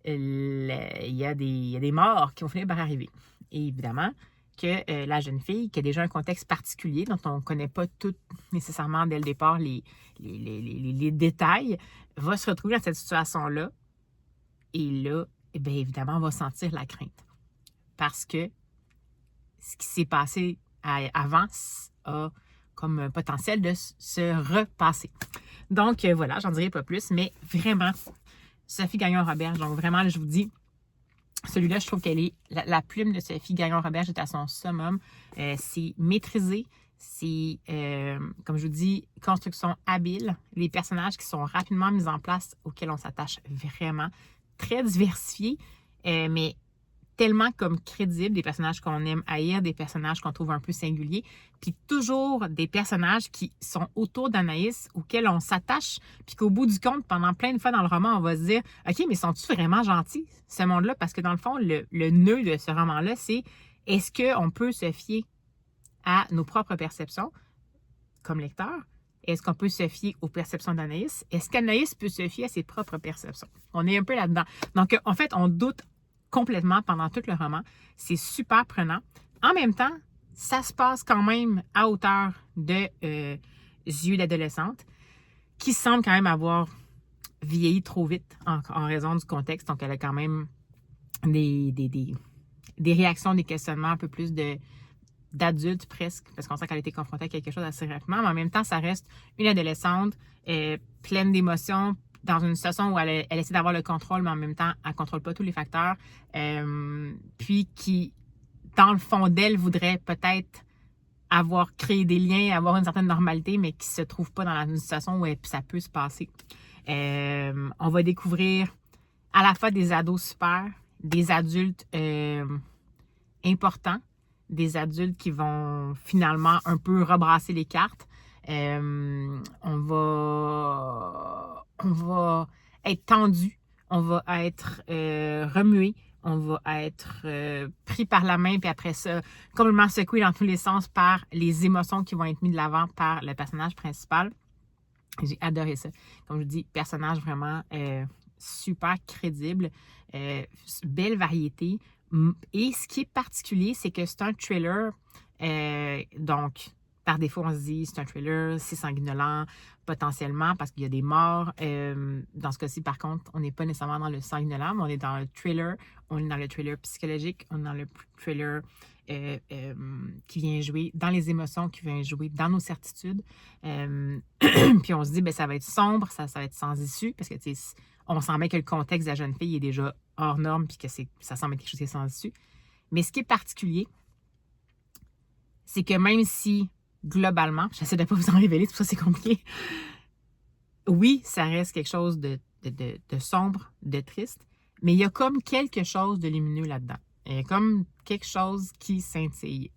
il y a des morts qui vont finir par arriver. Et évidemment, que la jeune fille, qui a déjà un contexte particulier, dont on ne connaît pas tout nécessairement dès le départ les détails, va se retrouver dans cette situation-là. Et là, eh bien, évidemment, on va sentir la crainte. Parce que ce qui s'est passé avant a comme un potentiel de se repasser. Donc, voilà, j'en dirai pas plus, mais vraiment, Sophie Gagnon-Roberge, donc vraiment, je vous dis, celui-là, je trouve qu'elle est, la plume de Sophie Gagnon-Roberge est à son summum. C'est maîtrisé, c'est, comme je vous dis, construction habile, les personnages qui sont rapidement mis en place, auxquels on s'attache vraiment, très diversifiés, mais tellement comme crédibles, des personnages qu'on aime haïr, des personnages qu'on trouve un peu singuliers, puis toujours des personnages qui sont autour d'Anaïs, auxquels on s'attache, puis qu'au bout du compte, pendant plein de fois dans le roman, on va se dire « OK, mais sont-ils vraiment gentils, ce monde-là? » Parce que dans le fond, le nœud de ce roman-là, c'est est-ce qu'on peut se fier à nos propres perceptions comme lecteur? Est-ce qu'on peut se fier aux perceptions d'Anaïs? Est-ce qu'Anaïs peut se fier à ses propres perceptions? On est un peu là-dedans. Donc, en fait, on doute complètement pendant tout le roman. C'est super prenant. En même temps, ça se passe quand même à hauteur de yeux d'adolescente qui semble quand même avoir vieilli trop vite en raison du contexte. Donc, elle a quand même des réactions, des questionnements un peu plus d'adulte presque, parce qu'on sent qu'elle a été confrontée à quelque chose assez rapidement, mais en même temps, ça reste une adolescente pleine d'émotions, dans une situation où elle essaie d'avoir le contrôle, mais en même temps, elle ne contrôle pas tous les facteurs, puis qui, dans le fond d'elle, voudrait peut-être avoir créé des liens, avoir une certaine normalité, mais qui ne se trouve pas dans une situation où ça peut se passer. On va découvrir à la fois des ados super, des adultes importants, des adultes qui vont finalement un peu rebrasser les cartes. On va être tendu, on va être remué, on va être pris par la main, puis après ça, complètement secoué dans tous les sens par les émotions qui vont être mises de l'avant par le personnage principal. J'ai adoré ça. Comme je vous dis, personnage vraiment super crédible, belle variété. Et ce qui est particulier, c'est que c'est un thriller, donc par défaut, on se dit c'est un thriller, c'est sanguinolent, potentiellement, parce qu'il y a des morts. Dans ce cas-ci, par contre, on n'est pas nécessairement dans le sanguinolent, mais on est dans le thriller, on est dans le thriller psychologique, on est dans le thriller qui vient jouer dans les émotions, qui vient jouer dans nos certitudes. Puis on se dit, ben, ça va être sombre, ça va être sans issue, parce que on sent bien que le contexte de la jeune fille est déjà hors norme, puis que ça semble être quelque chose qui est sans issue. Mais ce qui est particulier, c'est que même si, globalement, j'essaie de ne pas vous en révéler, tout ça c'est compliqué, oui, ça reste quelque chose de sombre, de triste, mais il y a comme quelque chose de lumineux là-dedans. Il y a comme quelque chose qui scintille.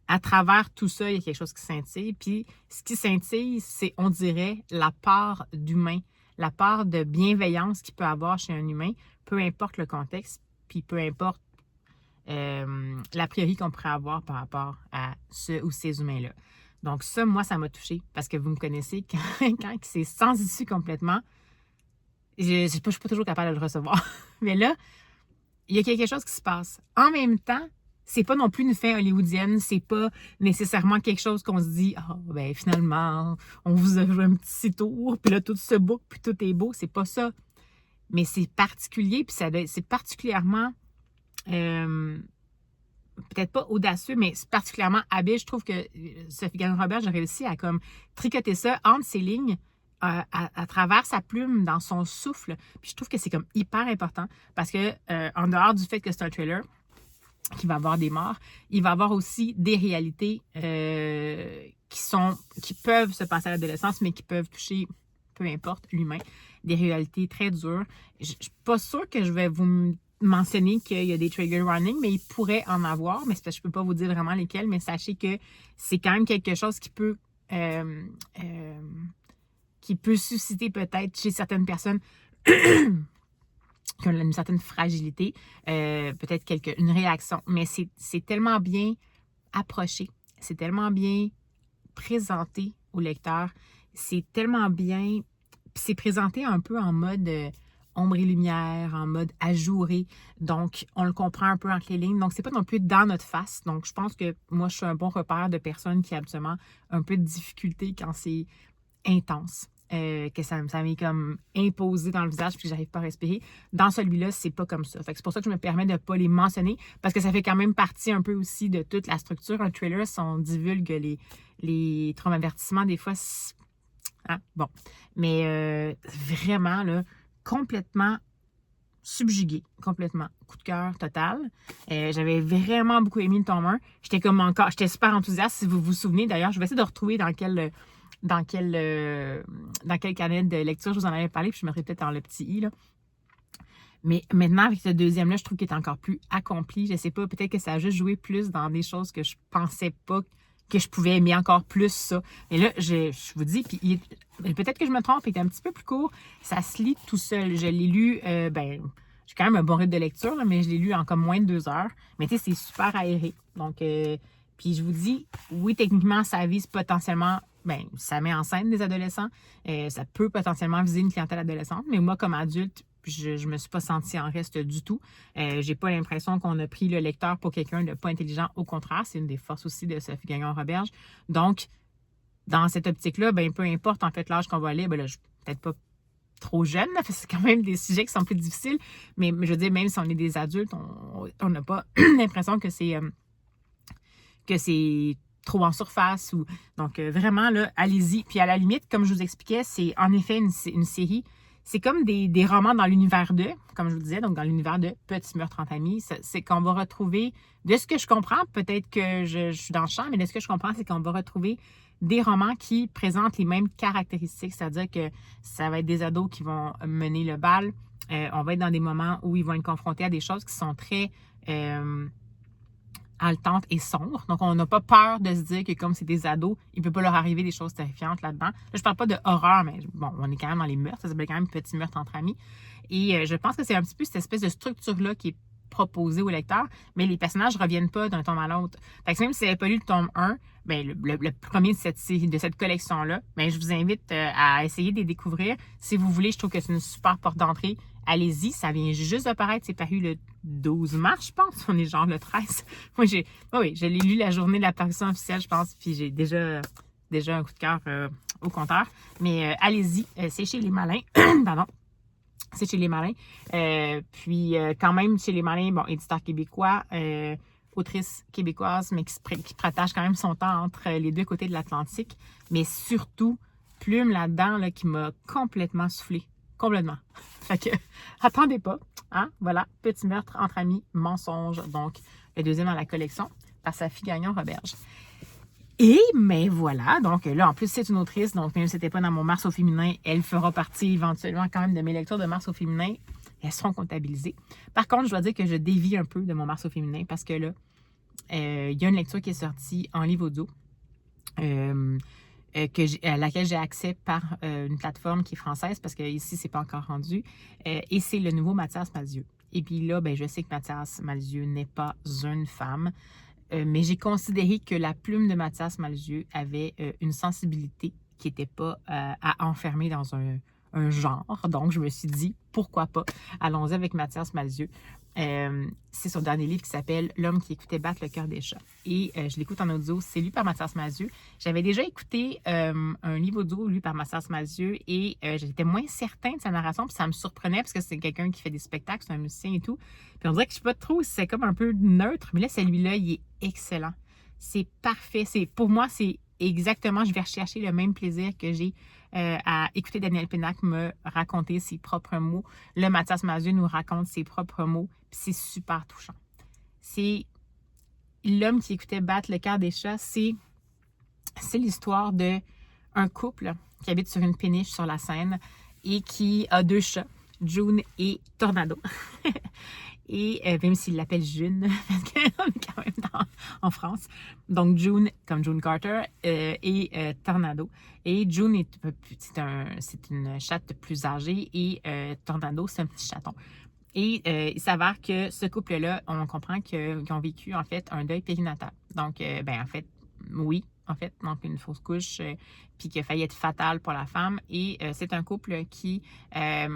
À travers tout ça, il y a quelque chose qui scintille. Puis ce qui scintille, c'est, on dirait, la part d'humain, la part de bienveillance qu'il peut avoir chez un humain, peu importe le contexte, puis peu importe l'a priori qu'on pourrait avoir par rapport à ce ou ces humains-là. Donc ça, moi, ça m'a touchée parce que vous me connaissez, quand c'est sans issue complètement, je ne suis pas toujours capable de le recevoir. Mais là, il y a quelque chose qui se passe. En même temps, c'est pas non plus une fin hollywoodienne, c'est pas nécessairement quelque chose qu'on se dit « Ah, ben finalement, on vous a joué un petit tour, puis là, tout se boucle, puis tout est beau. » C'est pas ça. Mais c'est particulier, puis c'est particulièrement, peut-être pas audacieux, mais c'est particulièrement habile. Je trouve que Sophie Gagnon-Robert, j'ai réussi à comme tricoter ça entre ses lignes, à travers sa plume, dans son souffle. Puis je trouve que c'est comme hyper important parce que en dehors du fait que c'est un thriller qui va avoir des morts, il va avoir aussi des réalités qui peuvent se passer à l'adolescence, mais qui peuvent toucher, peu importe, l'humain. Des réalités très dures. Je ne suis pas sûre que je vais vous mentionner qu'il y a des trigger warnings, mais il pourrait en avoir, mais c'est parce que je ne peux pas vous dire vraiment lesquels, mais sachez que c'est quand même quelque chose qui peut susciter peut-être chez certaines personnes qui ont une certaine fragilité, peut-être une réaction. Mais c'est tellement bien approché, c'est tellement bien présenté au lecteur, c'est tellement bien, c'est présenté un peu en mode ombre et lumière, en mode ajouré. Donc, on le comprend un peu entre les lignes. Donc, c'est pas non plus dans notre face. Donc, je pense que moi, je suis un bon repère de personnes qui ont absolument un peu de difficulté quand c'est intense. Que ça m'est comme imposé dans le visage puis que j'arrive pas à respirer. Dans celui-là, c'est pas comme ça. Fait que c'est pour ça que je me permets de pas les mentionner parce que ça fait quand même partie un peu aussi de toute la structure. Un thriller, si on divulgue les traumavertissements, des fois, bon. Mais vraiment, là, complètement subjuguée, complètement. Coup de cœur total. J'avais vraiment beaucoup aimé le tome 1. J'étais super enthousiaste, si vous vous souvenez. D'ailleurs, je vais essayer de retrouver dans quel canet de lecture je vous en avais parlé, puis je mettrai peut-être dans le petit i, là. Mais maintenant, avec ce deuxième-là, je trouve qu'il est encore plus accompli. Je sais pas, peut-être que ça a juste joué plus dans des choses que je pensais pas que je pouvais aimer encore plus ça. Mais là, je vous dis, puis peut-être que je me trompe, il est un petit peu plus court. Ça se lit tout seul. Je l'ai lu, j'ai quand même un bon rythme de lecture, là, mais je l'ai lu en comme moins de 2 heures. Mais tu sais, c'est super aéré. Donc, puis je vous dis, oui, techniquement, ça vise potentiellement, ça met en scène des adolescents. Ça peut potentiellement viser une clientèle adolescente. Mais moi, comme adulte, je me suis pas sentie en reste du tout. J'ai pas l'impression qu'on a pris le lecteur pour quelqu'un de pas intelligent. Au contraire, c'est une des forces aussi de Sophie Gagnon-Roberge. Donc, dans cette optique-là, peu importe en fait l'âge qu'on va lire, là, je suis peut-être pas trop jeune, là, parce que c'est quand même des sujets qui sont plus difficiles. Mais je veux dire, même si on est des adultes, on n'a pas l'impression que c'est trop en surface. Donc, vraiment, là, allez-y. Puis à la limite, comme je vous expliquais, c'est en effet une série. C'est comme des romans dans l'univers de, comme je vous disais, donc dans l'univers de Petit meurtre entre amis. C'est qu'on va retrouver, de ce que je comprends, peut-être que je suis dans le champ, mais de ce que je comprends, c'est qu'on va retrouver des romans qui présentent les mêmes caractéristiques, c'est-à-dire que ça va être des ados qui vont mener le bal. On va être dans des moments où ils vont être confrontés à des choses qui sont très haletante et sombre. Donc, on n'a pas peur de se dire que comme c'est des ados, il ne peut pas leur arriver des choses terrifiantes là-dedans. Là, je parle pas de horreur, mais bon, on est quand même dans les meurtres. Ça s'appelle quand même petit meurtre entre amis. Et je pense que c'est un petit peu cette espèce de structure-là qui est proposée au lecteur, mais les personnages ne reviennent pas d'un tome à l'autre. Fait que même si vous n'avez pas lu le tome 1, ben, le premier de cette collection-là, ben, je vous invite à essayer de les découvrir. Si vous voulez, je trouve que c'est une super porte d'entrée. Allez-y, ça vient juste de paraître. C'est paru le 12 mars, je pense. On est genre le 13. Moi, je l'ai lu la journée de la parution officielle, je pense, puis j'ai déjà un coup de cœur au compteur. Mais allez-y, c'est chez Les Malins. Pardon. C'est chez Les Malins. Puis, quand même, chez Les Malins, bon, éditeur québécois, autrice québécoise, mais qui partage quand même son temps entre les deux côtés de l'Atlantique. Mais surtout, Plume là-dedans, là, qui m'a complètement soufflé. Complètement. Fait que, attendez pas. Hein? Voilà, Petit meurtre entre amis, mensonge. Donc, le deuxième dans la collection, par Safi Gagnon-Roberge. Et, mais voilà, donc là, en plus, c'est une autrice, donc même si c'était pas dans mon Mars au féminin, elle fera partie éventuellement quand même de mes lectures de Mars au féminin. Elles seront comptabilisées. Par contre, je dois dire que je dévie un peu de mon Mars au féminin parce que là, il y a une lecture qui est sortie en livre audio à laquelle j'ai accès par une plateforme qui est française parce que ici, c'est pas encore rendu. Et c'est le nouveau Mathias Malzieu. Et puis là, ben, je sais que Mathias Malzieu n'est pas une femme. Mais j'ai considéré que la plume de Mathias Malzieu avait une sensibilité qui n'était pas à enfermer dans un genre. Donc, je me suis dit, pourquoi pas? Allons-y avec Mathias Malzieu. C'est son dernier livre qui s'appelle « L'homme qui écoutait battre le cœur des chats ». Et je l'écoute en audio. C'est lu par Mathias Malzieu. J'avais déjà écouté un livre audio lu par Mathias Malzieu et j'étais moins certaine de sa narration. Puis ça me surprenait parce que c'est quelqu'un qui fait des spectacles, c'est un musicien et tout. Puis on dirait que je sais pas trop, c'est comme un peu neutre. Mais là, celui-là, il est excellent. C'est parfait. Pour moi, c'est exactement, je vais rechercher le même plaisir que j'ai à écouter Daniel Pénac me raconter ses propres mots. Là, Mathias Malzieu nous raconte ses propres mots, puis c'est super touchant. C'est l'homme qui écoutait battre le cœur des chats, c'est l'histoire d'un couple qui habite sur une péniche sur la Seine et qui a 2 chats, June et Tornado. Et même s'il l'appelle June, parce qu'on est quand même en France. Donc, June, comme June Carter, et Tornado. Et June, c'est une chatte plus âgée et Tornado, c'est un petit chaton. Et il s'avère que ce couple-là, on comprend qu'ils ont vécu, en fait, un deuil périnatal. Donc, en fait, oui, en fait, donc une fausse couche, puis qui a failli être fatale pour la femme. Et c'est un couple qui n'a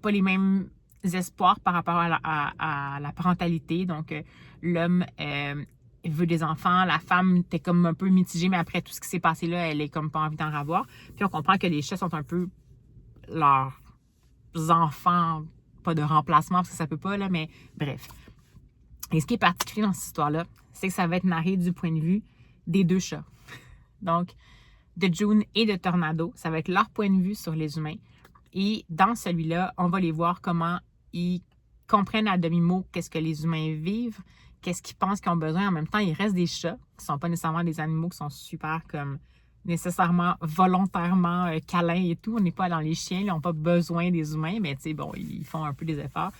pas les mêmes espoirs par rapport à la parentalité. Donc, l'homme veut des enfants, la femme était comme un peu mitigée, mais après tout ce qui s'est passé là, elle est comme pas envie d'en avoir. Puis on comprend que les chats sont un peu leurs enfants, pas de remplacement parce que ça peut pas, là, mais bref. Et ce qui est particulier dans cette histoire-là, c'est que ça va être narré du point de vue des 2 chats. Donc, de June et de Tornado, ça va être leur point de vue sur les humains. Et dans celui-là, on va les voir comment ils comprennent à demi-mot qu'est-ce que les humains vivent, qu'est-ce qu'ils pensent qu'ils ont besoin. En même temps, il reste des chats qui ne sont pas nécessairement des animaux qui sont super comme nécessairement volontairement câlins et tout. On n'est pas dans les chiens, ils n'ont pas besoin des humains, mais tu sais, bon, ils font un peu des efforts.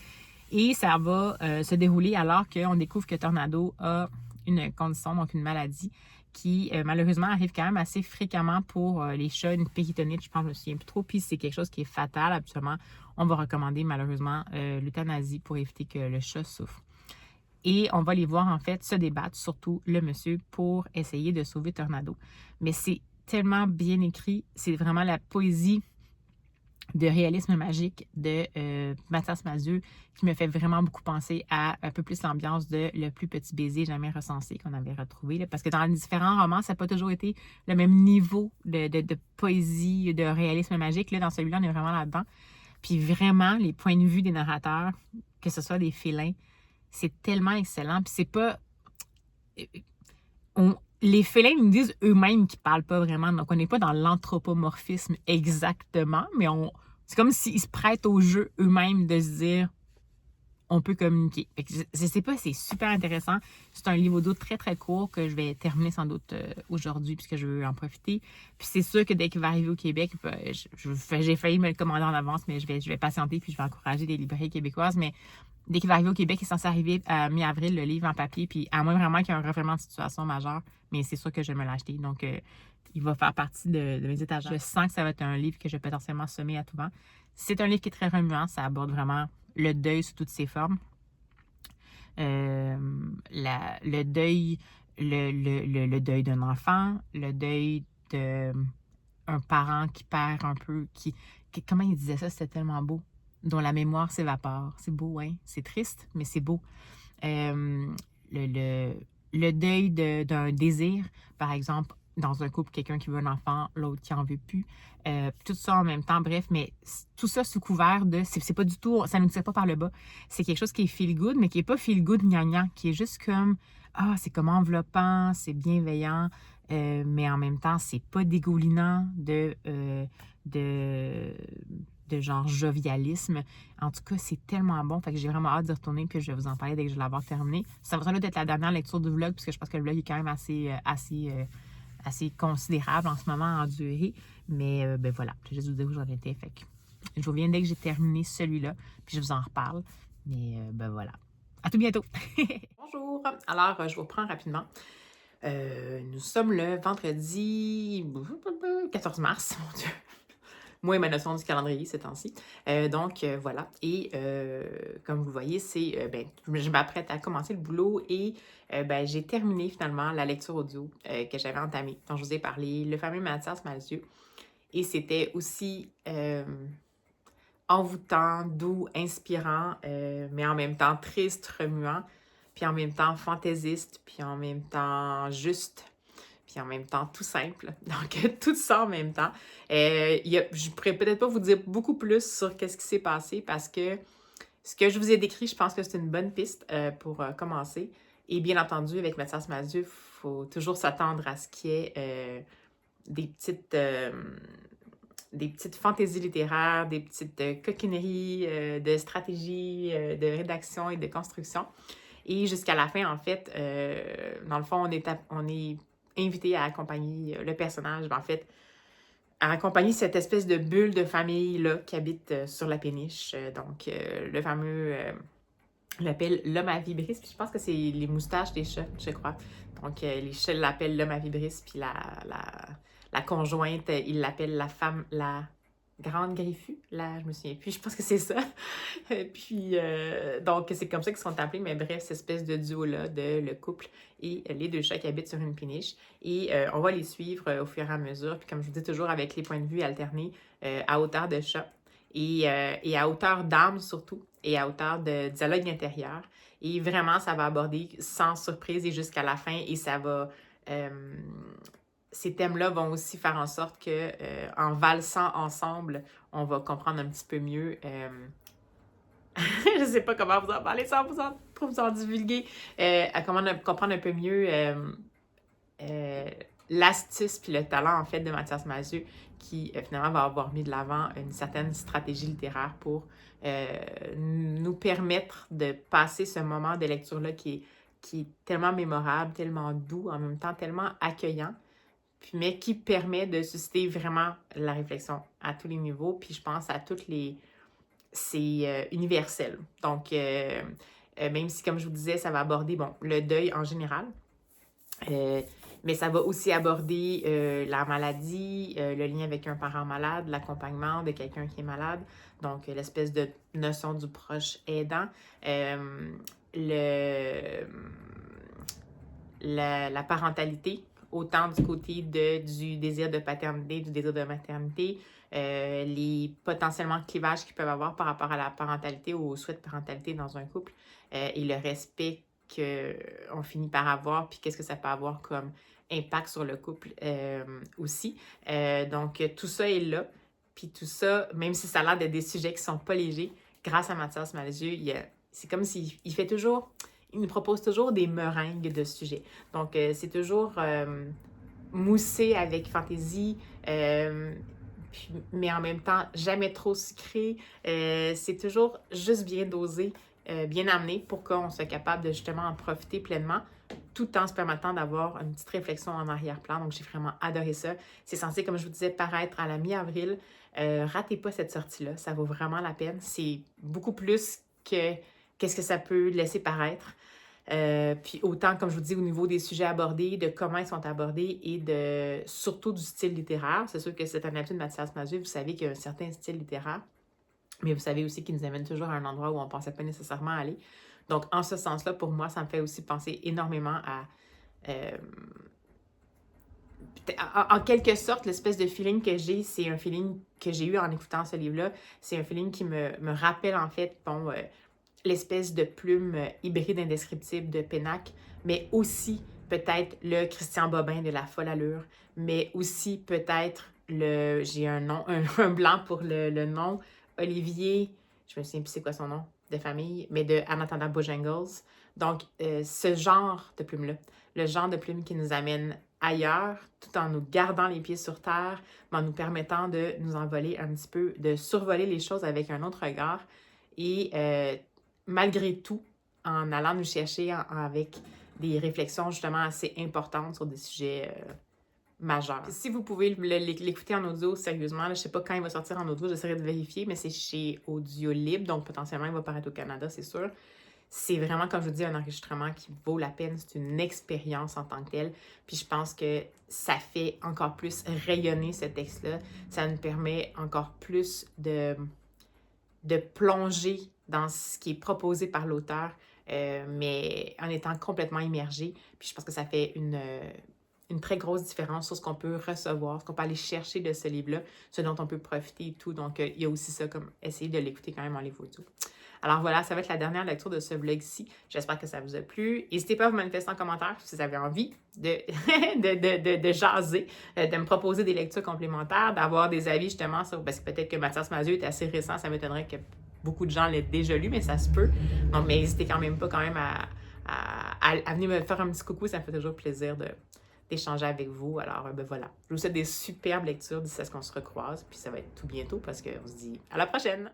Et ça va se dérouler alors qu'on découvre que Tornado a une condition, donc une maladie, qui malheureusement arrive quand même assez fréquemment pour les chats, une péritonite, je pense, je me souviens plus trop, puis c'est quelque chose qui est fatal. Habituellement, on va recommander malheureusement l'euthanasie pour éviter que le chat souffre. Et on va les voir en fait se débattre, surtout le monsieur, pour essayer de sauver Tornado. Mais c'est tellement bien écrit, c'est vraiment la poésie de réalisme magique de Mathias Malzieu qui me fait vraiment beaucoup penser à un peu plus l'ambiance de Le plus petit baiser jamais recensé qu'on avait retrouvé. Là, parce que dans les différents romans, ça n'a pas toujours été le même niveau de poésie, de réalisme magique. Là, dans celui-là, on est vraiment là-dedans. Puis vraiment, les points de vue des narrateurs, que ce soit des félins, c'est tellement excellent. Puis c'est pas... Les félins nous disent eux-mêmes qu'ils ne parlent pas vraiment. Donc, on n'est pas dans l'anthropomorphisme exactement, mais c'est comme s'ils se prêtent au jeu eux-mêmes de se dire on peut communiquer. Fait que je sais pas, c'est super intéressant. C'est un livre audio très, très court que je vais terminer sans doute aujourd'hui puisque je veux en profiter. Puis c'est sûr que dès qu'il va arriver au Québec, j'ai failli me le commander en avance, mais je vais patienter puis je vais encourager des librairies québécoises. Mais dès qu'il va arriver au Québec, il est censé arriver à mi-avril, le livre en papier, puis à moins vraiment qu'il y ait un revirement de situation majeur, mais c'est sûr que je vais me l'acheter. Donc, il va faire partie de mes étagères. Je sens que ça va être un livre que je vais potentiellement semer à tout vent. C'est un livre qui est très remuant, ça aborde vraiment le deuil sous toutes ses formes. Le deuil, le deuil d'un enfant, le deuil d'un parent qui perd un peu, comment il disait ça, c'était tellement beau, dont la mémoire s'évapore. C'est beau, hein? C'est triste, mais c'est beau. Le deuil d'un désir, par exemple, dans un couple, quelqu'un qui veut un enfant, l'autre qui en veut plus. Tout ça en même temps, bref, mais tout ça sous couvert de... C'est pas du tout... Ça ne nous tire pas par le bas. C'est quelque chose qui est feel good, mais qui est pas feel good gnangnan, qui est juste comme... Ah, c'est comme enveloppant, c'est bienveillant, mais en même temps, c'est pas dégoulinant de genre jovialisme. En tout cas, c'est tellement bon. Fait que j'ai vraiment hâte d'y retourner, puis je vais vous en parler dès que je vais l'avoir terminé. Ça va sans doute être la dernière lecture du vlog, puisque je pense que le vlog est quand même assez considérable en ce moment en durée. Mais ben voilà, je vais juste vous dire où j'en étais. Fait que je vous reviens dès que j'ai terminé celui-là, puis je vous en reparle. Mais ben voilà. À tout bientôt! Bonjour! Alors, je vous reprends rapidement. Nous sommes le vendredi 14 mars, mon Dieu. Moi et ma notion du calendrier ces temps-ci. Donc, voilà. Et comme vous le voyez, je m'apprête à commencer le boulot et j'ai terminé finalement la lecture audio que j'avais entamée, dont je vous ai parlé, le fameux Mathias Malzieu. Et c'était aussi envoûtant, doux, inspirant, mais en même temps triste, remuant, puis en même temps fantaisiste, puis en même temps puis en même temps tout simple. Donc, tout ça en même temps. Je pourrais peut-être pas vous dire beaucoup plus sur qu'est-ce qui s'est passé parce que ce que je vous ai décrit, je pense que c'est une bonne piste pour commencer. Et bien entendu, avec Mathias Malzieu, il faut toujours s'attendre à ce qu'il y ait des petites fantaisies littéraires, des petites coquineries de stratégie, de rédaction et de construction. Et jusqu'à la fin, en fait, dans le fond, on est invité à accompagner le personnage, en fait, à accompagner cette espèce de bulle de famille-là qui habite sur la péniche. Donc, le fameux, on l'appelle l'homme à vibris, puis je pense que c'est les moustaches des chats, je crois. Donc, les chats l'appellent l'homme à vibris, puis la conjointe, il l'appelle la femme, la grande griffue, là, je me souviens plus, je pense que c'est ça. Puis, donc, c'est comme ça qu'ils sont appelés, mais bref, cette espèce de duo-là, de le couple et les deux chats qui habitent sur une péniche. Et on va les suivre au fur et à mesure, puis comme je vous dis toujours, avec les points de vue alternés à hauteur de chat et à hauteur d'âme surtout, et à hauteur de dialogue intérieur. Et vraiment, ça va aborder sans surprise et jusqu'à la fin, et ça va... ces thèmes-là vont aussi faire en sorte que, en valsant ensemble, on va comprendre un petit peu mieux. Je ne sais pas comment vous en parler sans trop vous en divulguer. À comprendre un peu mieux l'astuce puis le talent, en fait, de Mathias Malzieu, qui finalement va avoir mis de l'avant une certaine stratégie littéraire pour nous permettre de passer ce moment de lecture-là qui est tellement mémorable, tellement doux, en même temps tellement accueillant, mais qui permet de susciter vraiment la réflexion à tous les niveaux, puis je pense à toutes les... C'est universel. Donc, même si, comme je vous disais, ça va aborder, bon, le deuil en général, mais ça va aussi aborder la maladie, le lien avec un parent malade, l'accompagnement de quelqu'un qui est malade, donc l'espèce de notion du proche aidant, la parentalité, autant du côté du désir de paternité, du désir de maternité, les potentiellement clivages qu'ils peuvent avoir par rapport à la parentalité ou au souhait de parentalité dans un couple, et le respect qu'on finit par avoir, puis qu'est-ce que ça peut avoir comme impact sur le couple aussi. Donc, tout ça est là. Puis tout ça, même si ça a l'air d'être des sujets qui sont pas légers, grâce à Mathias Malzieu, c'est comme s'il fait toujours... Il nous propose toujours des meringues de sujets. Donc, c'est toujours moussé avec fantaisie, mais en même temps, jamais trop sucré. C'est toujours juste bien dosé, bien amené pour qu'on soit capable de justement en profiter pleinement, tout en se permettant d'avoir une petite réflexion en arrière-plan. Donc, j'ai vraiment adoré ça. C'est censé, comme je vous disais, paraître à la mi-avril. Ratez pas cette sortie-là. Ça vaut vraiment la peine. C'est beaucoup plus que qu'est-ce que ça peut laisser paraître. Puis autant, comme je vous dis, au niveau des sujets abordés, de comment ils sont abordés et surtout du style littéraire. C'est sûr que c'est un habitude de Mathias Malzieu, vous savez qu'il y a un certain style littéraire, mais vous savez aussi qu'il nous amène toujours à un endroit où on ne pensait pas nécessairement aller. Donc, en ce sens-là, pour moi, ça me fait aussi penser énormément à... en quelque sorte, l'espèce de feeling que j'ai, c'est un feeling que j'ai eu en écoutant ce livre-là. C'est un feeling qui me rappelle, en fait, bon... l'espèce de plume hybride indescriptible de Pénac, mais aussi peut-être le Christian Bobin de La Folle Allure, mais aussi peut-être j'ai un nom, un blanc pour le nom, Olivier, je me souviens plus c'est quoi son nom de famille, mais de En attendant Bojangles. Donc, ce genre de plume-là, le genre de plume qui nous amène ailleurs, tout en nous gardant les pieds sur terre, mais en nous permettant de nous envoler un petit peu, de survoler les choses avec un autre regard et malgré tout, en allant nous chercher avec des réflexions justement assez importantes sur des sujets majeurs. Si vous pouvez l'écouter en audio, sérieusement, là, je ne sais pas quand il va sortir en audio, j'essaierai de vérifier, mais c'est chez Audiolib, donc potentiellement il va paraître au Canada, c'est sûr. C'est vraiment, comme je vous dis, un enregistrement qui vaut la peine. C'est une expérience en tant que telle. Puis je pense que ça fait encore plus rayonner ce texte-là. Ça nous permet encore plus de plonger dans ce qui est proposé par l'auteur, mais en étant complètement immergé. Puis je pense que ça fait une très grosse différence sur ce qu'on peut recevoir, ce qu'on peut aller chercher de ce livre-là, ce dont on peut profiter et tout. Donc, il y a aussi ça, comme essayer de l'écouter quand même en livre audio. Alors voilà, ça va être la dernière lecture de ce vlog-ci. J'espère que ça vous a plu. N'hésitez pas à vous manifester en commentaire si vous avez envie de jaser, de me proposer des lectures complémentaires, d'avoir des avis justement sur... Parce que peut-être que Mathias Malzieu est assez récent, ça m'étonnerait que beaucoup de gens l'aient déjà lu, mais ça se peut. Donc, mais n'hésitez quand même pas à venir me faire un petit coucou, ça me fait toujours plaisir d'échanger avec vous. Alors, ben voilà. Je vous souhaite des superbes lectures d'ici à ce qu'on se recroise. Puis ça va être tout bientôt parce qu'on se dit à la prochaine!